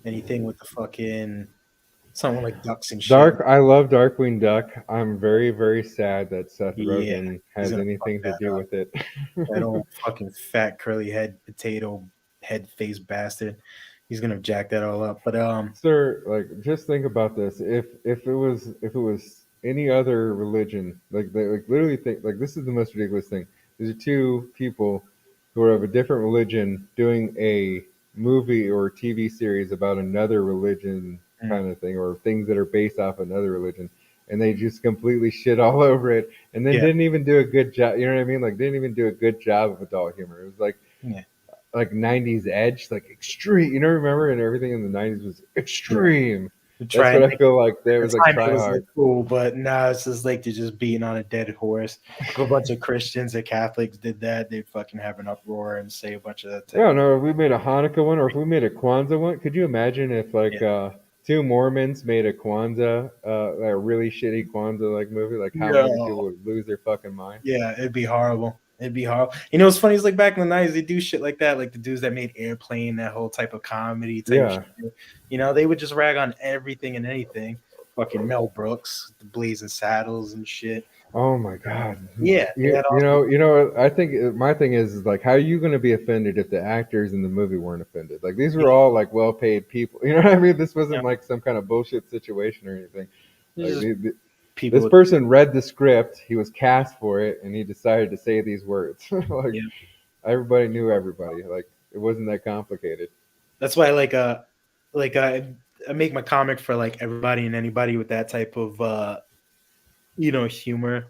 B: anything with the fucking something like ducks and shit.
A: I love Darkwing Duck. I'm very, very sad that Seth Rogen has anything to do with it.
B: That old fucking fat curly head potato head face bastard. He's gonna jack that all up. But
A: sir, like just think about this. If it was any other religion, literally think like this is the most ridiculous thing. These are two people who are of a different religion doing a movie or TV series about another religion kind of thing, or things that are based off another religion, and they just completely shit all over it, and then didn't even do a good job. You know what I mean? Like didn't even do a good job of adult humor. It was like like 90s edge, like extreme. Remember? And everything in the 90s was extreme. That's what I feel like. There was like try hard.
B: Cool, but now it's just like they're just beating on a dead horse. A bunch of Christians and Catholics did that. They'd fucking have an uproar and say a bunch of that.
A: Yeah, no. If we made a Hanukkah one, or if we made a Kwanzaa one, could you imagine if two Mormons made a Kwanzaa, a really shitty Kwanzaa like movie, like how many
B: No.
A: people would lose their fucking mind?
B: Yeah, it'd be horrible. It'd be horrible. You know what's funny is like back in the 90s, they do shit like that, like the dudes that made Airplane, that whole type of comedy type
A: Yeah.
B: shit. You know, they would just rag on everything and anything. Fucking Mel Brooks, the Blazing Saddles and shit.
A: Oh my God.
B: Yeah, they had all
A: You know, I think my thing is like, how are you going to be offended if the actors in the movie weren't offended? Like, these were all like well-paid people. You know what I mean? This wasn't like some kind of bullshit situation or anything. Like,
B: just people
A: this
B: with,
A: person read the script, he was cast for it, and he decided to say these words. Like,
B: yeah.
A: everybody knew everybody. Like, it wasn't that complicated.
B: That's why I make my comic for like everybody and anybody with that type of humor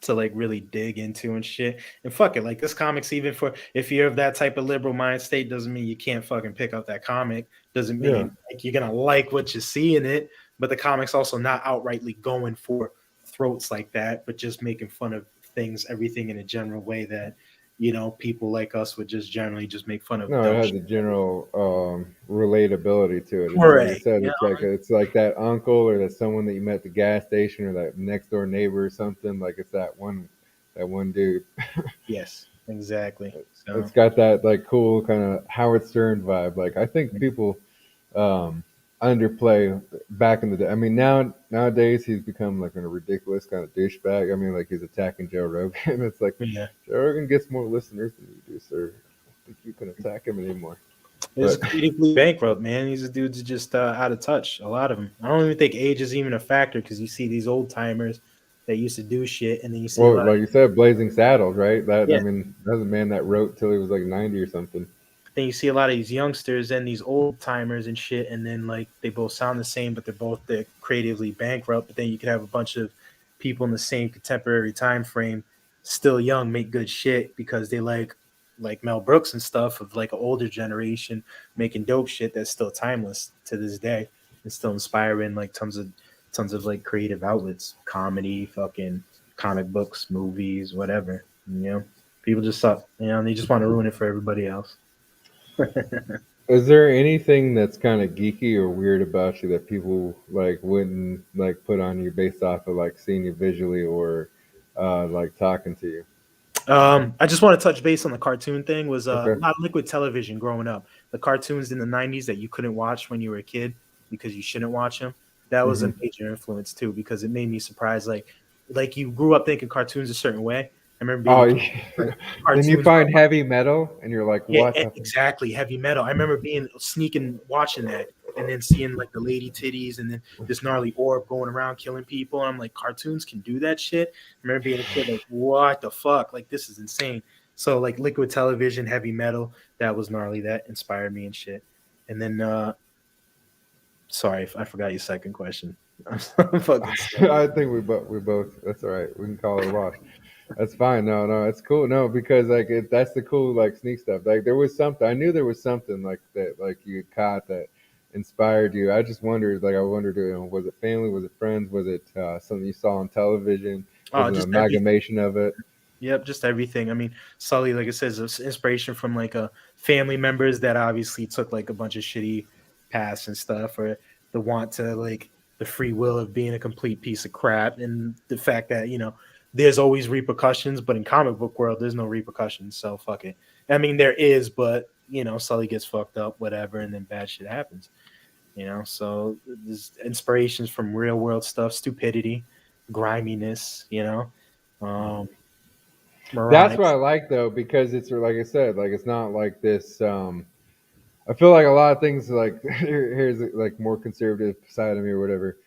B: to like really dig into and shit. And fuck it, like this comic's even for if you're of that type of liberal mind state, doesn't mean you can't fucking pick up that comic. Doesn't mean
A: Yeah.
B: like you're gonna like what you see in it, but the comic's also not outrightly going for throats like that, but just making fun of things, everything in a general way that people like us would just generally just make fun of
A: No, it
B: dumb
A: has
B: shit.
A: a general relatability to it. It's like you
B: Right.
A: said,
B: Yeah.
A: it's like that uncle or that someone that you met at the gas station or that next door neighbor or something. Like it's that one dude.
B: Yes, exactly. So
A: It's got that like cool kind of Howard Stern vibe. Like I think people um, underplay back in the day. I mean, nowadays he's become like a ridiculous kind of douchebag. I mean, like he's attacking Joe Rogan. It's like
B: yeah.
A: Joe Rogan gets more listeners than you do, sir. I don't think you can attack him anymore.
B: He's
A: But
B: creatively bankrupt, man. These dudes are just out of touch. A lot of them. I don't even think age is even a factor because you see these old timers that used to do shit, and then you see a
A: well,
B: lot.
A: like you said, Blazing Saddles, right? That I
B: Yeah,
A: mean, that's a man that wrote till he was like 90 or something.
B: then you see a lot of these youngsters and these old timers and shit, and then like they both sound the same, but they're creatively bankrupt. But then you could have a bunch of people in the same contemporary time frame, still young, make good shit because they like Mel Brooks and stuff of like an older generation making dope shit that's still timeless to this day and still inspiring like tons of like creative outlets, comedy, fucking comic books, movies, whatever. People just suck, and they just want to ruin it for everybody else.
A: Is there anything that's kind of geeky or weird about you that people like wouldn't like put on you based off of like seeing you visually or like talking to you?
B: I just want to touch base on the cartoon thing. Was a
A: Okay.
B: lot of liquid television growing up. The cartoons in the '90s that you couldn't watch when you were a kid because you shouldn't watch them. That was
A: Hmm.
B: a major influence too because it made me surprised. Like you grew up thinking cartoons a certain way. I remember being
A: Oh,
B: a kid,
A: yeah.
B: like
A: Then you
B: cartoons were
A: find heavy metal and you're like,
B: yeah,
A: what the?
B: exactly. Heavy metal. I remember being sneaking, watching that, and then seeing like the lady titties, and then this gnarly orb going around killing people. And I'm like, cartoons can do that shit. I remember being a kid, like, what the fuck? Like, this is insane. So like, liquid television, heavy metal, that was gnarly. That inspired me and shit. And then, sorry, I forgot your second question. I'm fucking
A: I
B: stupid.
A: think we both. That's all right. We can call it a wash. That's fine. No, it's cool. No, because like that's the cool like sneak stuff. Like there was something. I knew there was something like that. Like you had caught that inspired you. I just wondered. Like I wondered, was it family? Was it friends? Was it something you saw on television? Was
B: Oh,
A: it an
B: just everything.
A: amalgamation of it?
B: Yep, just everything. I mean, Sully, like it says, it's inspiration from like family members that obviously took like a bunch of shitty paths and stuff, or the want to like the free will of being a complete piece of crap, and the fact that there's always repercussions, but in comic book world, there's no repercussions. So fuck it. I mean, there is, but Sully gets fucked up, whatever, and then bad shit happens. So there's inspirations from real world stuff, stupidity, griminess, um
A: That's
B: moronic.
A: what I like though, because it's like I said, like it's not like this. I feel like a lot of things like here's like more conservative side of me or whatever.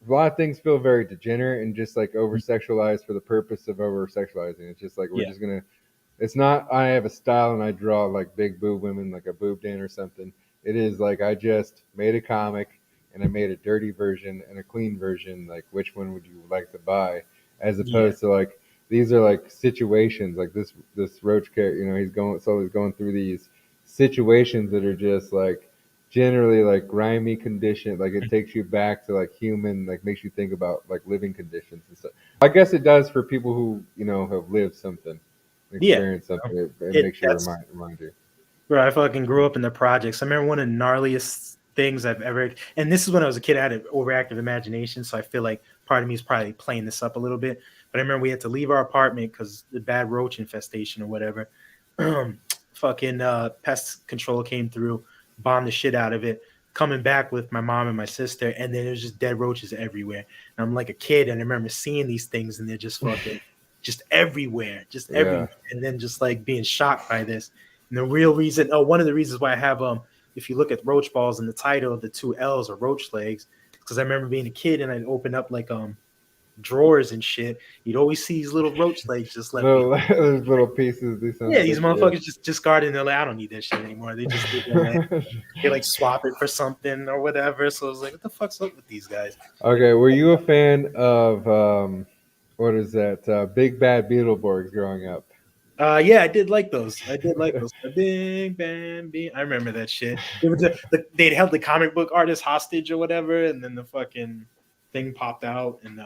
A: A lot of things feel very degenerate and just like over sexualized for the purpose of over sexualizing. It's just like we're
B: Yeah.
A: just gonna. It's not. I have a style and I draw like big boob women, like a boob dan or something. It is like I just made a comic and I made a dirty version and a clean version. Like which one would you like to buy? As
B: Yeah.
A: opposed to like these are like situations like this Roach character. He's going through these situations that are just like generally like grimy condition, like it takes you back to like human, like makes you think about like living conditions and stuff. I guess it does for people who have lived something,
B: Yeah.
A: experienced something. It
B: It
A: makes you
B: that's
A: remind you.
B: where I fucking grew up in the projects. I remember one of the gnarliest things I've ever. And this is when I was a kid. I had an overactive imagination, so I feel like part of me is probably playing this up a little bit. But I remember we had to leave our apartment because the bad roach infestation or whatever. Fucking pest control came through, bombed the shit out of it. Coming back with my mom and my sister, and then there's just dead roaches everywhere. And I'm like a kid, and I remember seeing these things, and they're just fucking, just everywhere, just everywhere. And then just like being shocked by this. And the real reason, one of the reasons why I have if you look at roach balls in the title, the two L's are roach legs, because I remember being a kid and I'd open up like drawers and shit. You'd always see these little roach legs just left.
A: Little pieces.
B: These motherfuckers just discard it and they're like, I don't need that shit anymore. They just they like swap it for something or whatever. So I was like, what the fuck's up with these guys?
A: Okay, were you a fan of what is that? Big Bad Beetleborgs growing up?
B: Yeah, I did like those. The Big Bang Bean. I remember that shit. It was they'd held the comic book artist hostage or whatever, and then the fucking thing popped out, and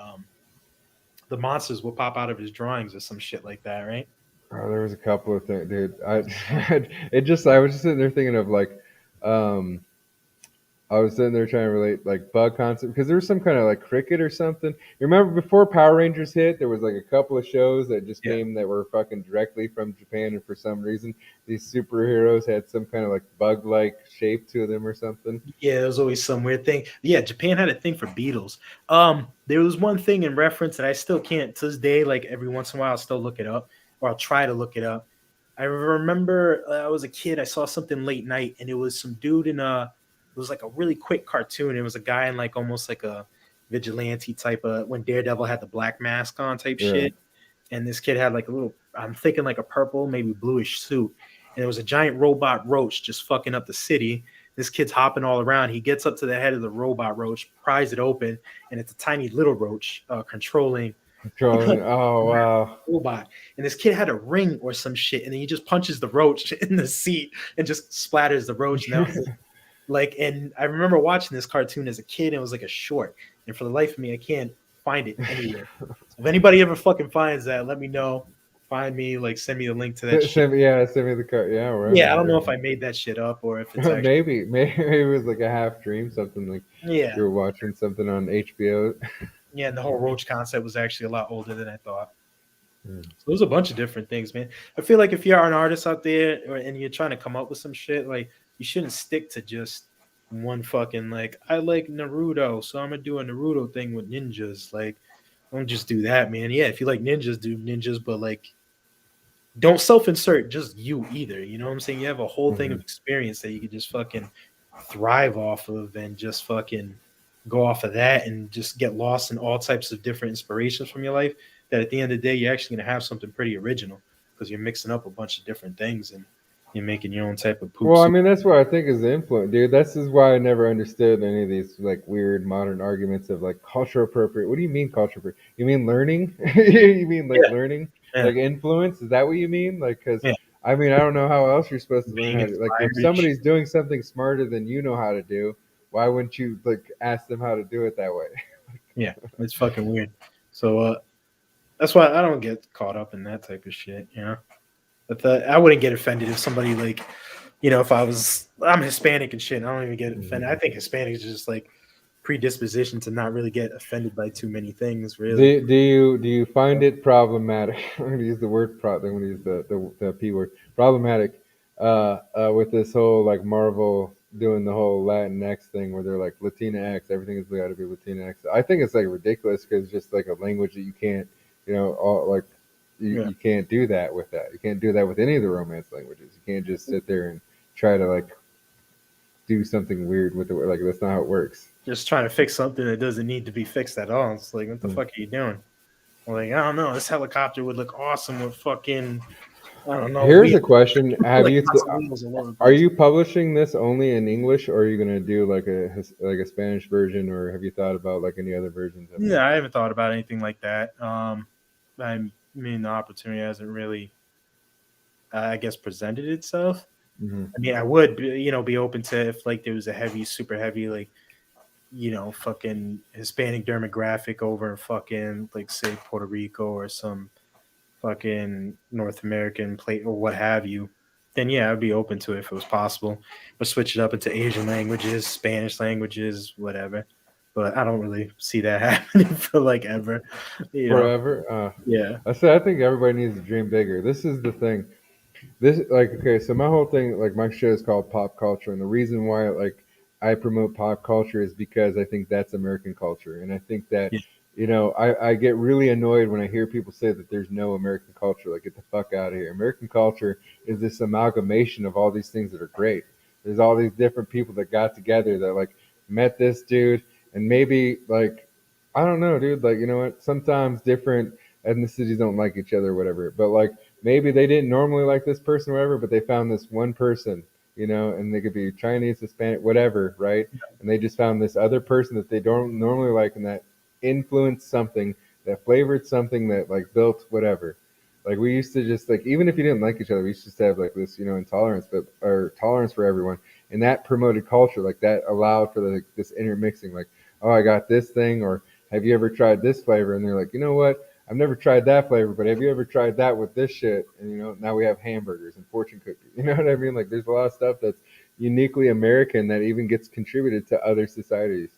B: the monsters would pop out of his drawings or some shit like that, right?
A: Oh, there was a couple of things, dude. I was just sitting there thinking of like, I was sitting there trying to relate like bug concept because there was some kind of like cricket or something. You remember before Power Rangers hit, there was like a couple of shows that just came that were fucking directly from Japan, and for some reason these superheroes had some kind of like bug-like shape to them or something.
B: Yeah, there was always some weird thing. Yeah, Japan had a thing for beetles. There was one thing in reference that I still can't to this day. Like every once in a while, I'll still look it up, or I'll try to look it up. I remember I was a kid. I saw something late night, and it was some dude in it was like a really quick cartoon. It was a guy in like almost like a vigilante type of when Daredevil had the black mask on type shit. And this kid had like a little, I'm thinking like a purple, maybe bluish suit. And there was a giant robot roach just fucking up the city. This kid's hopping all around. He gets up to the head of the robot roach, pries it open, and it's a tiny little roach controlling.
A: Oh, wow.
B: Robot. And this kid had a ring or some shit. And then he just punches the roach in the seat and just splatters the roach. Now, like, and I remember watching this cartoon as a kid, and it was like a short. And for the life of me, I can't find it anywhere. So if anybody ever fucking finds that, let me know. Find me, like, send me the link to that shit.
A: Send me the card. Yeah, right.
B: Yeah, I don't know if I made that shit up or if it's
A: actually... maybe it was like a half dream, something like you were watching something on HBO.
B: Yeah, and the whole roach concept was actually a lot older than I thought. So there's a bunch of different things, man. I feel like if you're an artist out there and you're trying to come up with some shit, like, you shouldn't stick to just one fucking, like, I like Naruto, so I'm gonna do a Naruto thing with ninjas. Like, don't just do that, man. Yeah, if you like ninjas, do ninjas, but like, don't self-insert just you either. You know what I'm saying? You have a whole thing of experience that you could just fucking thrive off of and just fucking go off of that and just get lost in all types of different inspirations from your life. That at the end of the day, you're actually gonna have something pretty original because you're mixing up a bunch of different things and you're making your own type of poop.
A: Well, I mean, that's what I think is the influence, dude. This is why I never understood any of these like weird modern arguments of like culture appropriate. What do you mean culture appropriate? You mean learning? You mean like learning? Like influence? Is that what you mean? Like, because I mean, I don't know how else you're supposed to learn how to. Like, if somebody's doing something smarter than you know how to do, why wouldn't you like ask them how to do it that way?
B: Yeah, it's fucking weird. So that's why I don't get caught up in that type of shit, you know. But I wouldn't get offended if somebody like, you know, if I'm Hispanic and shit, I don't even get offended. I think Hispanics are just like predisposition to not really get offended by too many things. Really,
A: do you find it problematic? I'm going to use the word I'm going to use the P word, problematic, with this whole like Marvel doing the whole Latinx thing where they're like Latinx, everything has got to be Latinx. I think it's like ridiculous because it's just like a language that you can't, you know, all like. You can't do that with that. You can't do that with any of the Romance languages. You can't just sit there and try to like do something weird with it. Like, that's not how it works.
B: Just trying to fix something that doesn't need to be fixed at all. It's like, what the fuck are you doing? Like, I don't know. This helicopter would look awesome with fucking, I don't know.
A: Here's a question: Have you? Are you publishing this only in English, or are you going to do like a Spanish version, or have you thought about like any other versions of it?
B: Yeah, I haven't thought about anything like that. I mean, the opportunity hasn't really, I guess, presented itself. I mean, I would, be open to if like there was a super heavy, like, you know, fucking Hispanic demographic over in fucking like say Puerto Rico or some fucking North American plate or what have you. then yeah, I'd be open to it if it was possible. But switch it up into Asian languages, Spanish languages, whatever. But I don't really see that happening for like ever. You know?
A: Forever.
B: Yeah.
A: I think everybody needs to dream bigger. This is the thing. This like okay, so my whole thing, like my show is called Pop Culture, and the reason why like I promote pop culture is because I think that's American culture, and I think that
B: Yeah.
A: I get really annoyed when I hear people say that there's no American culture. Like, get the fuck out of here. American culture is this amalgamation of all these things that are great. There's all these different people that got together that like met this dude, and maybe like I don't know, dude. Like, you know what? Sometimes different ethnicities don't like each other or whatever, but like maybe they didn't normally like this person or whatever, but they found this one person, and they could be Chinese, Hispanic, whatever, right? And they just found this other person that they don't normally like, and that influenced something, that flavored something, that like built whatever. Like, we used to just like, even if you didn't like each other, we used to just have like this, intolerance, but or tolerance for everyone, and that promoted culture. Like, that allowed for like this intermixing. Like, oh, I got this thing, or have you ever tried this flavor? And they're like, you know what? I've never tried that flavor, but have you ever tried that with this shit? And now we have hamburgers and fortune cookies. You know what I mean? Like, there's a lot of stuff that's uniquely American that even gets contributed to other societies.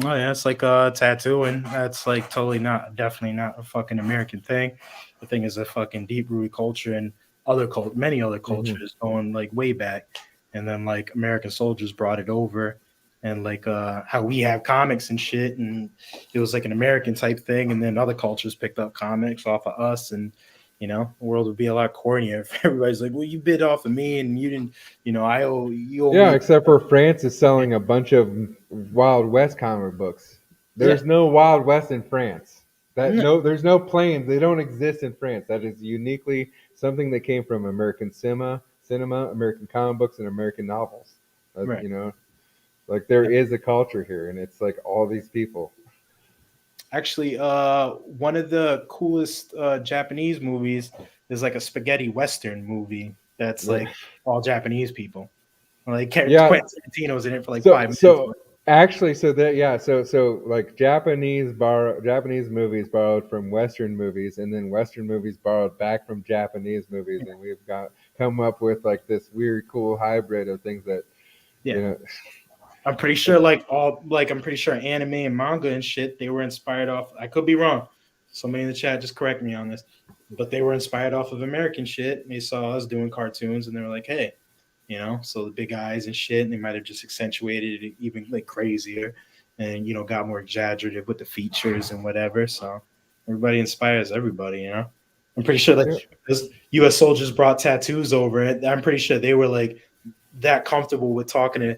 B: Oh yeah, it's like tattooing. That's like definitely not a fucking American thing. The thing is a fucking deep rooted culture and many other cultures going like way back. And then like American soldiers brought it over, and like how we have comics and shit, and it was like an American type thing, and then other cultures picked up comics off of us, and the world would be a lot cornier if everybody's like, well, you bit off of me and you didn't, you owe
A: Yeah,
B: me.
A: except for France is selling a bunch of Wild West comic books.
B: Yeah.
A: There's no Wild West in France.
B: No.
A: There's no planes. They don't exist in France. That is uniquely something that came from American cinema, American comic books, and American novels.
B: Right.
A: Like, there is a culture here, and it's like all these people.
B: Actually, one of the coolest Japanese movies is like a spaghetti western movie that's like all Japanese people. Like Quentin
A: Yeah.
B: Tarantino's in it for like
A: So
B: 5 minutes.
A: so actually, so like Japanese movies borrowed from Western movies, and then Western movies borrowed back from Japanese movies, and we've come up with like this weird, cool hybrid of things that
B: Yeah. I'm pretty sure I'm pretty sure anime and manga and shit, they were inspired off. I could be wrong. Somebody in the chat just correct me on this. But they were inspired off of American shit. And they saw us doing cartoons and they were like, hey, so the big eyes and shit, and they might have just accentuated it even like crazier and got more exaggerative with the features and whatever. So everybody inspires everybody. I'm pretty sure that because US soldiers brought tattoos over it, I'm pretty sure they were like that comfortable with talking to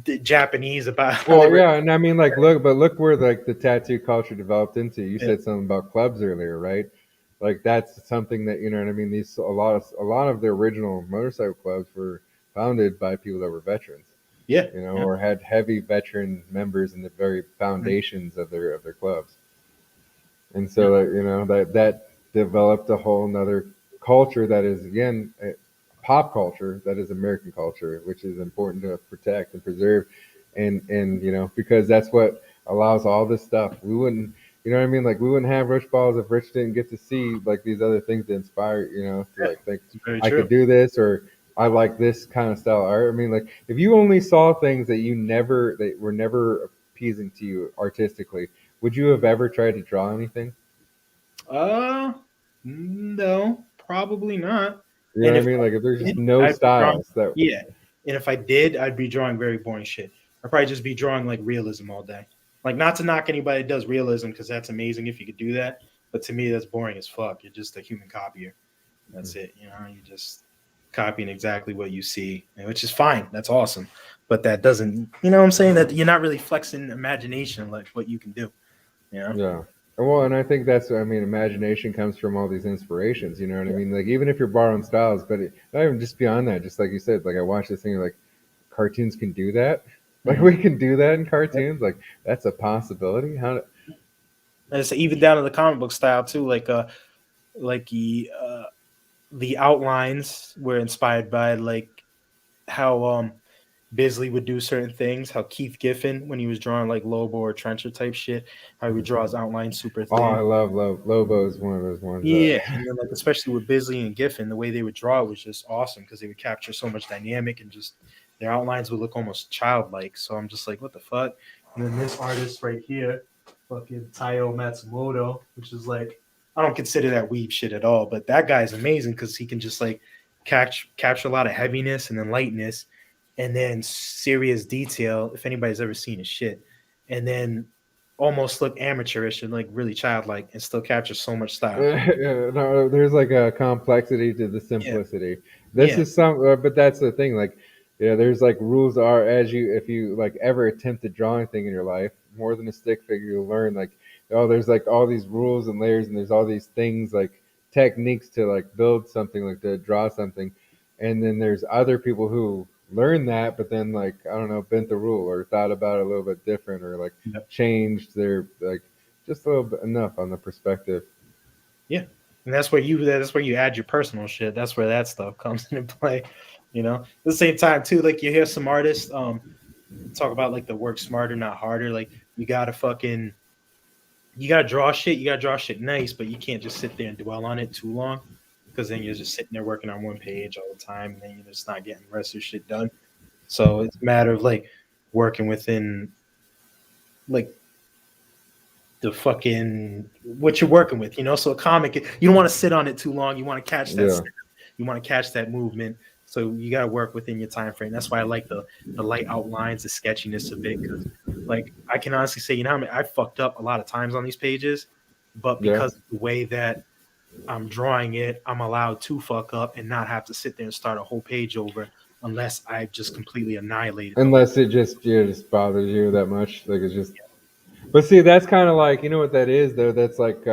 B: the Japanese about.
A: Well, yeah, and I mean, like, look where like the tattoo culture developed into. You said something about clubs earlier, right? Like, that's something that, you know what I mean. A lot of the original motorcycle clubs were founded by people that were veterans.
B: Yeah.
A: Or had heavy veteran members in the very foundations of their clubs. And so that developed a whole nother culture that is, again, pop culture, that is American culture, which is important to protect and preserve, and because that's what allows all this stuff. We wouldn't, you know what I mean? Like, we wouldn't have Rich Balls if Rich didn't get to see like these other things to inspire, to like think I could do this, or I like this kind of style art. I mean, like, if you only saw things that were never appeasing to you artistically, would you have ever tried to draw anything?
B: No, probably not.
A: You know what I mean? Like, if there's just no styles that.
B: Yeah. And if I did, I'd be drawing very boring shit. I'd probably just be drawing like realism all day. Like, not to knock anybody that does realism, because that's amazing if you could do that. But to me, that's boring as fuck. You're just a human copier. That's it. You're just copying exactly what you see, which is fine. That's awesome. But that doesn't, what I'm saying, that you're not really flexing imagination like what you can do.
A: Yeah. Well, and I think imagination comes from all these inspirations. You know what I mean? Like, even if you're borrowing styles, but not even just beyond that. Just like you said, like, I watched this thing, like, cartoons can do that. Like, we can do that in cartoons. Like, that's a possibility. And
B: it's even down to the comic book style too. Like the outlines were inspired by like how Bisley would do certain things. How Keith Giffen, when he was drawing like Lobo or Trencher type shit, how he would draw his outline super
A: Oh, I
B: thin.
A: love Lobo is one of those ones.
B: Yeah, and then like especially with Bisley and Giffen, the way they would draw was just awesome because they would capture so much dynamic and just their outlines would look almost childlike. So I'm just like, what the fuck? And then this artist right here, fucking Taiyo Matsumoto, which is like, I don't consider that weeb shit at all, but that guy's amazing because he can just like capture a lot of heaviness and then lightness, and then serious detail. If anybody's ever seen his shit, and then almost look amateurish and like really childlike and still capture so much style.
A: No, there's like a complexity to the simplicity. This is but that's the thing. Like, yeah, there's like rules are as you if you like ever attempt to draw anything in your life, more than a stick figure, you'll learn like, oh, there's like all these rules and layers, and there's all these things like techniques to like build something, like to draw something, and then there's other people who learn that, but then like I don't know, bent the rule or thought about it a little bit different, or like changed their like just a little bit enough on the perspective.
B: Yeah, and that's where you add your personal shit. That's where that stuff comes into play. You know, at the same time too, like you hear some artists talk about like the work smarter, not harder. Like you gotta draw shit. You gotta draw shit nice, but you can't just sit there and dwell on it too long because then you're just sitting there working on one page all the time, and then you're just not getting the rest of your shit done. So it's a matter of like working within like the fucking what you're working with, you know. So a comic, you don't want to sit on it too long. You want to catch that step. You want to catch that movement. So you got to work within your time frame. That's why I like the light outlines, the sketchiness of it. Because like I can honestly say, you know, I fucked up a lot of times on these pages, but because of the way that I'm drawing it, I'm allowed to fuck up and not have to sit there and start a whole page over unless I just completely annihilate it.
A: Unless it just bothers you that much, like it's just. But see, that's kind of like, you know what that is though. That's like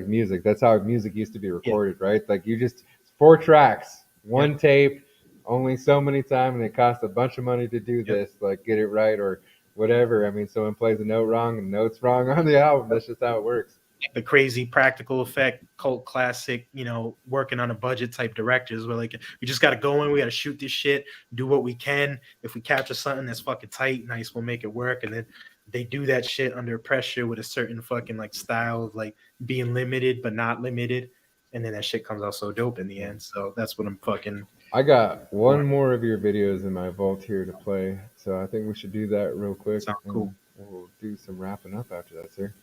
A: music. That's how music used to be recorded, right? Like you just 4 tracks, one tape, only so many times, and it costs a bunch of money to do this. Like get it right or whatever. I mean, someone plays a note wrong and notes wrong on the album. That's just how it works.
B: The crazy practical effect, cult classic, you know, working on a budget type directors where like we just got to go in, we got to shoot this shit, do what we can. If we capture something that's fucking tight, nice, we'll make it work. And then they do that shit under pressure with a certain fucking like style of like being limited but not limited, and then that shit comes out so dope in the end. So that's what I'm fucking.
A: I got one more of your videos in my vault here to play, so I think we should do that real quick.
B: Sounds cool.
A: We'll do some wrapping up after that, sir.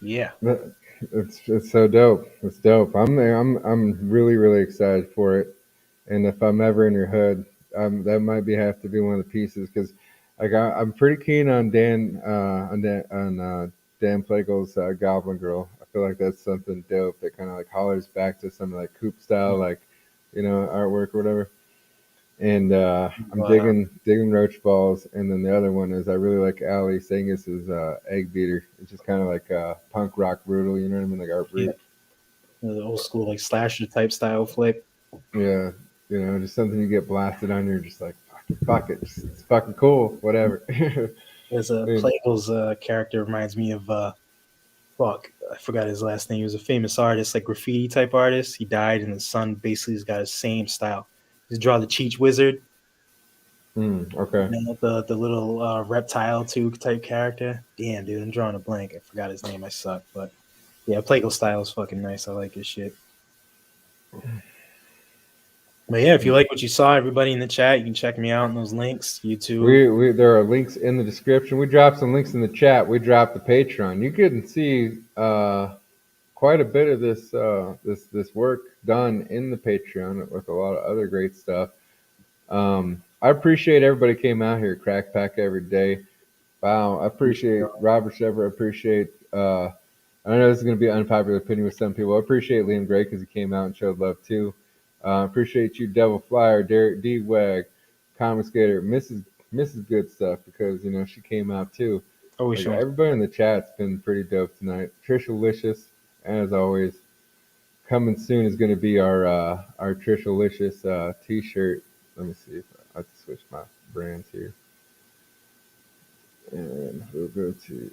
B: Yeah,
A: it's so dope. It's dope. I'm really really excited for it. And if I'm ever in your hood, that might have to be one of the pieces because I'm pretty keen on Dan Plagel's Goblin Girl. I feel like that's something dope that kind of like hollers back to some like Coop style like artwork or whatever. And I'm digging Roach Balls, and then the other one is I really like Ali Sangus's Egg Beater. It's just kind of like punk rock brutal, you know what I mean, like art brute.
B: The old school like slasher type style flick.
A: Yeah, just something you get blasted on. You're just like fuck it, it's fucking cool, whatever.
B: There's a Plagel's character reminds me of I forgot his last name. He was a famous artist, like graffiti type artist. He died, and his son basically has got his same style. He's draw the Cheech Wizard.
A: Okay.
B: The little reptile too type character. Damn, dude, I'm drawing a blank. I forgot his name. I suck, but yeah, Plagel's style is fucking nice. I like his shit. But yeah, if you like what you saw, everybody in the chat, you can check me out in those links. YouTube.
A: There are links in the description. We dropped some links in the chat. We dropped the Patreon. You can see quite a bit of this work done in the Patreon with a lot of other great stuff. I appreciate everybody came out here, Crack Pack every day. Wow, I appreciate Robert Shepard. I appreciate. I know this is going to be an unpopular opinion with some people. I appreciate Liam Gray because he came out and showed love too. Appreciate you, Devil Flyer, Derek D. Wag, Confiscator, Mrs. Good Stuff, because she came out too.
B: Oh,
A: like,
B: sure.
A: Everybody in the chat's been pretty dope tonight. Trishalicious, as always. Coming soon is going to be our Trishalicious T-shirt. Let me see if I have to switch my brands here. And we'll go to.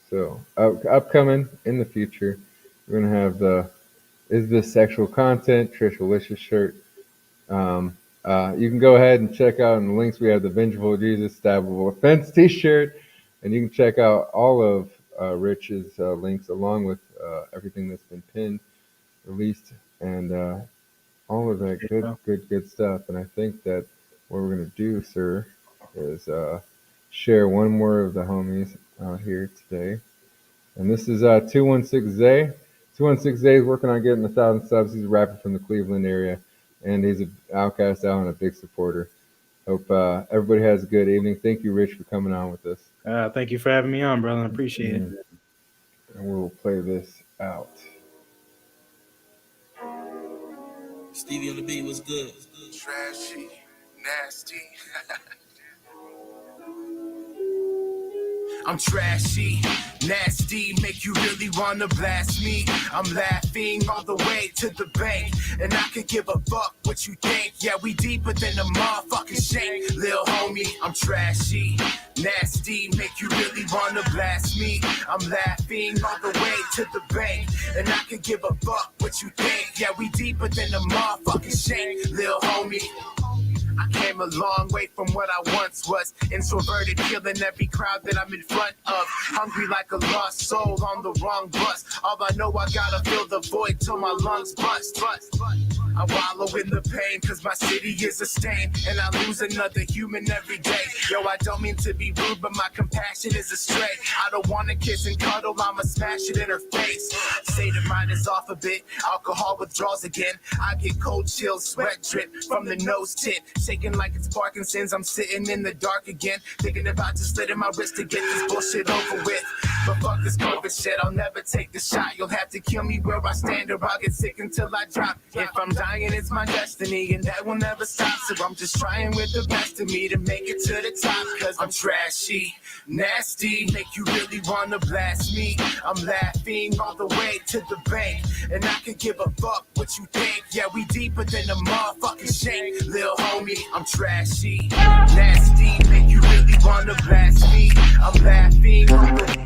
A: So upcoming in the future, we're gonna have the "Is This Sexual Content?" Trishalicious shirt. You can go ahead and check out in the links. We have the Vengeful Jesus Stabbable Offense T-shirt, and you can check out all of Rich's links along with everything that's been pinned, released, and all of that good stuff. And I think that what we're gonna do, sir, is share one more of the homies out here today. And this is 216 Zay. 216 Zay is working on getting 1,000 subs. He's a rapper from the Cleveland area, and he's an Outcast Owl and a big supporter. Hope everybody has a good evening. Thank you, Rich, for coming on with us.
B: Thank you for having me on, brother. I appreciate it.
A: And we'll play this out.
D: Stevie on the beat was good.
E: Trashy, nasty. I'm trashy, nasty, make you really wanna blast me. I'm laughing all the way to the bank, and I could give a fuck what you think. Yeah, we deeper than a motherfucking shank, lil homie. I'm trashy, nasty, make you really wanna blast me. I'm laughing all the way to the bank, and I could give a fuck what you think. Yeah, we deeper than a motherfucking shank, lil homie. I came a long way from what I once was. Introverted, killing every crowd that I'm in front of. Hungry like a lost soul on the wrong bus. All I know, I gotta fill the void till my lungs bust. I wallow in the pain, cause my city is a stain, and I lose another human every day. Yo, I don't mean to be rude, but my compassion is astray. I don't wanna kiss and cuddle, I'ma smash it in her face. State of mind is off a bit, alcohol withdrawals again. I get cold chills, sweat drip from the nose tip. Shaking like it's Parkinson's, I'm sitting in the dark again. Thinking about just slitting my wrist to get this bullshit over with. But fuck this COVID shit, I'll never take the shot. You'll have to kill me where I stand, or I'll get sick until I drop. If I'm dying, it's my destiny, and that will never stop. So I'm just trying with the best of me to make it to the top. Cause I'm trashy, nasty, make you really wanna blast me. I'm laughing all the way to the bank, and I could give a fuck what you think. Yeah, we deeper than a motherfucking shank, lil homie. I'm trashy, nasty, make you really wanna blast me. I'm laughing all the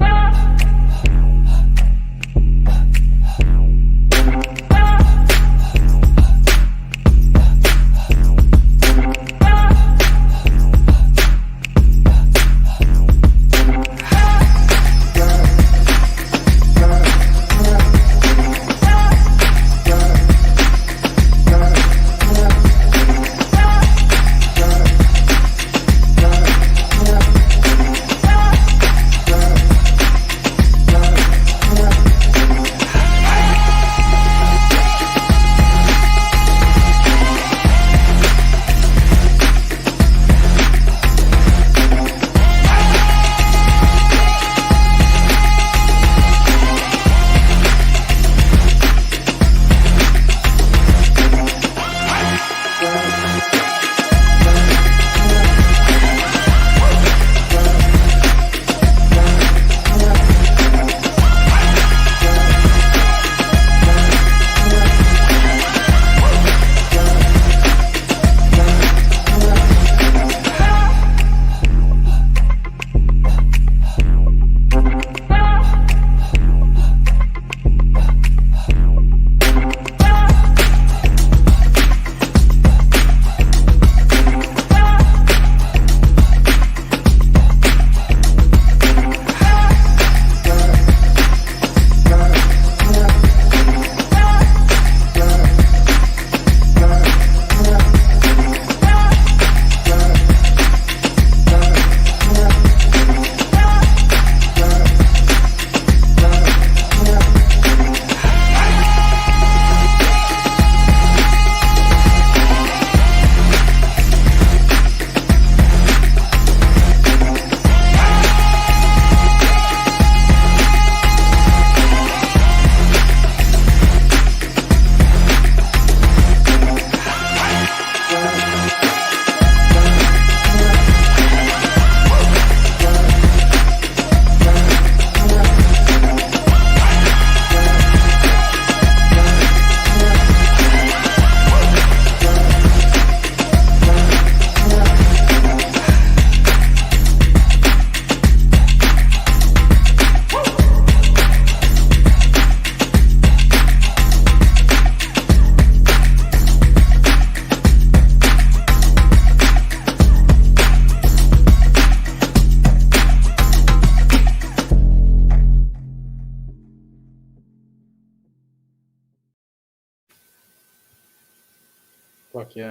B: Fuck yeah.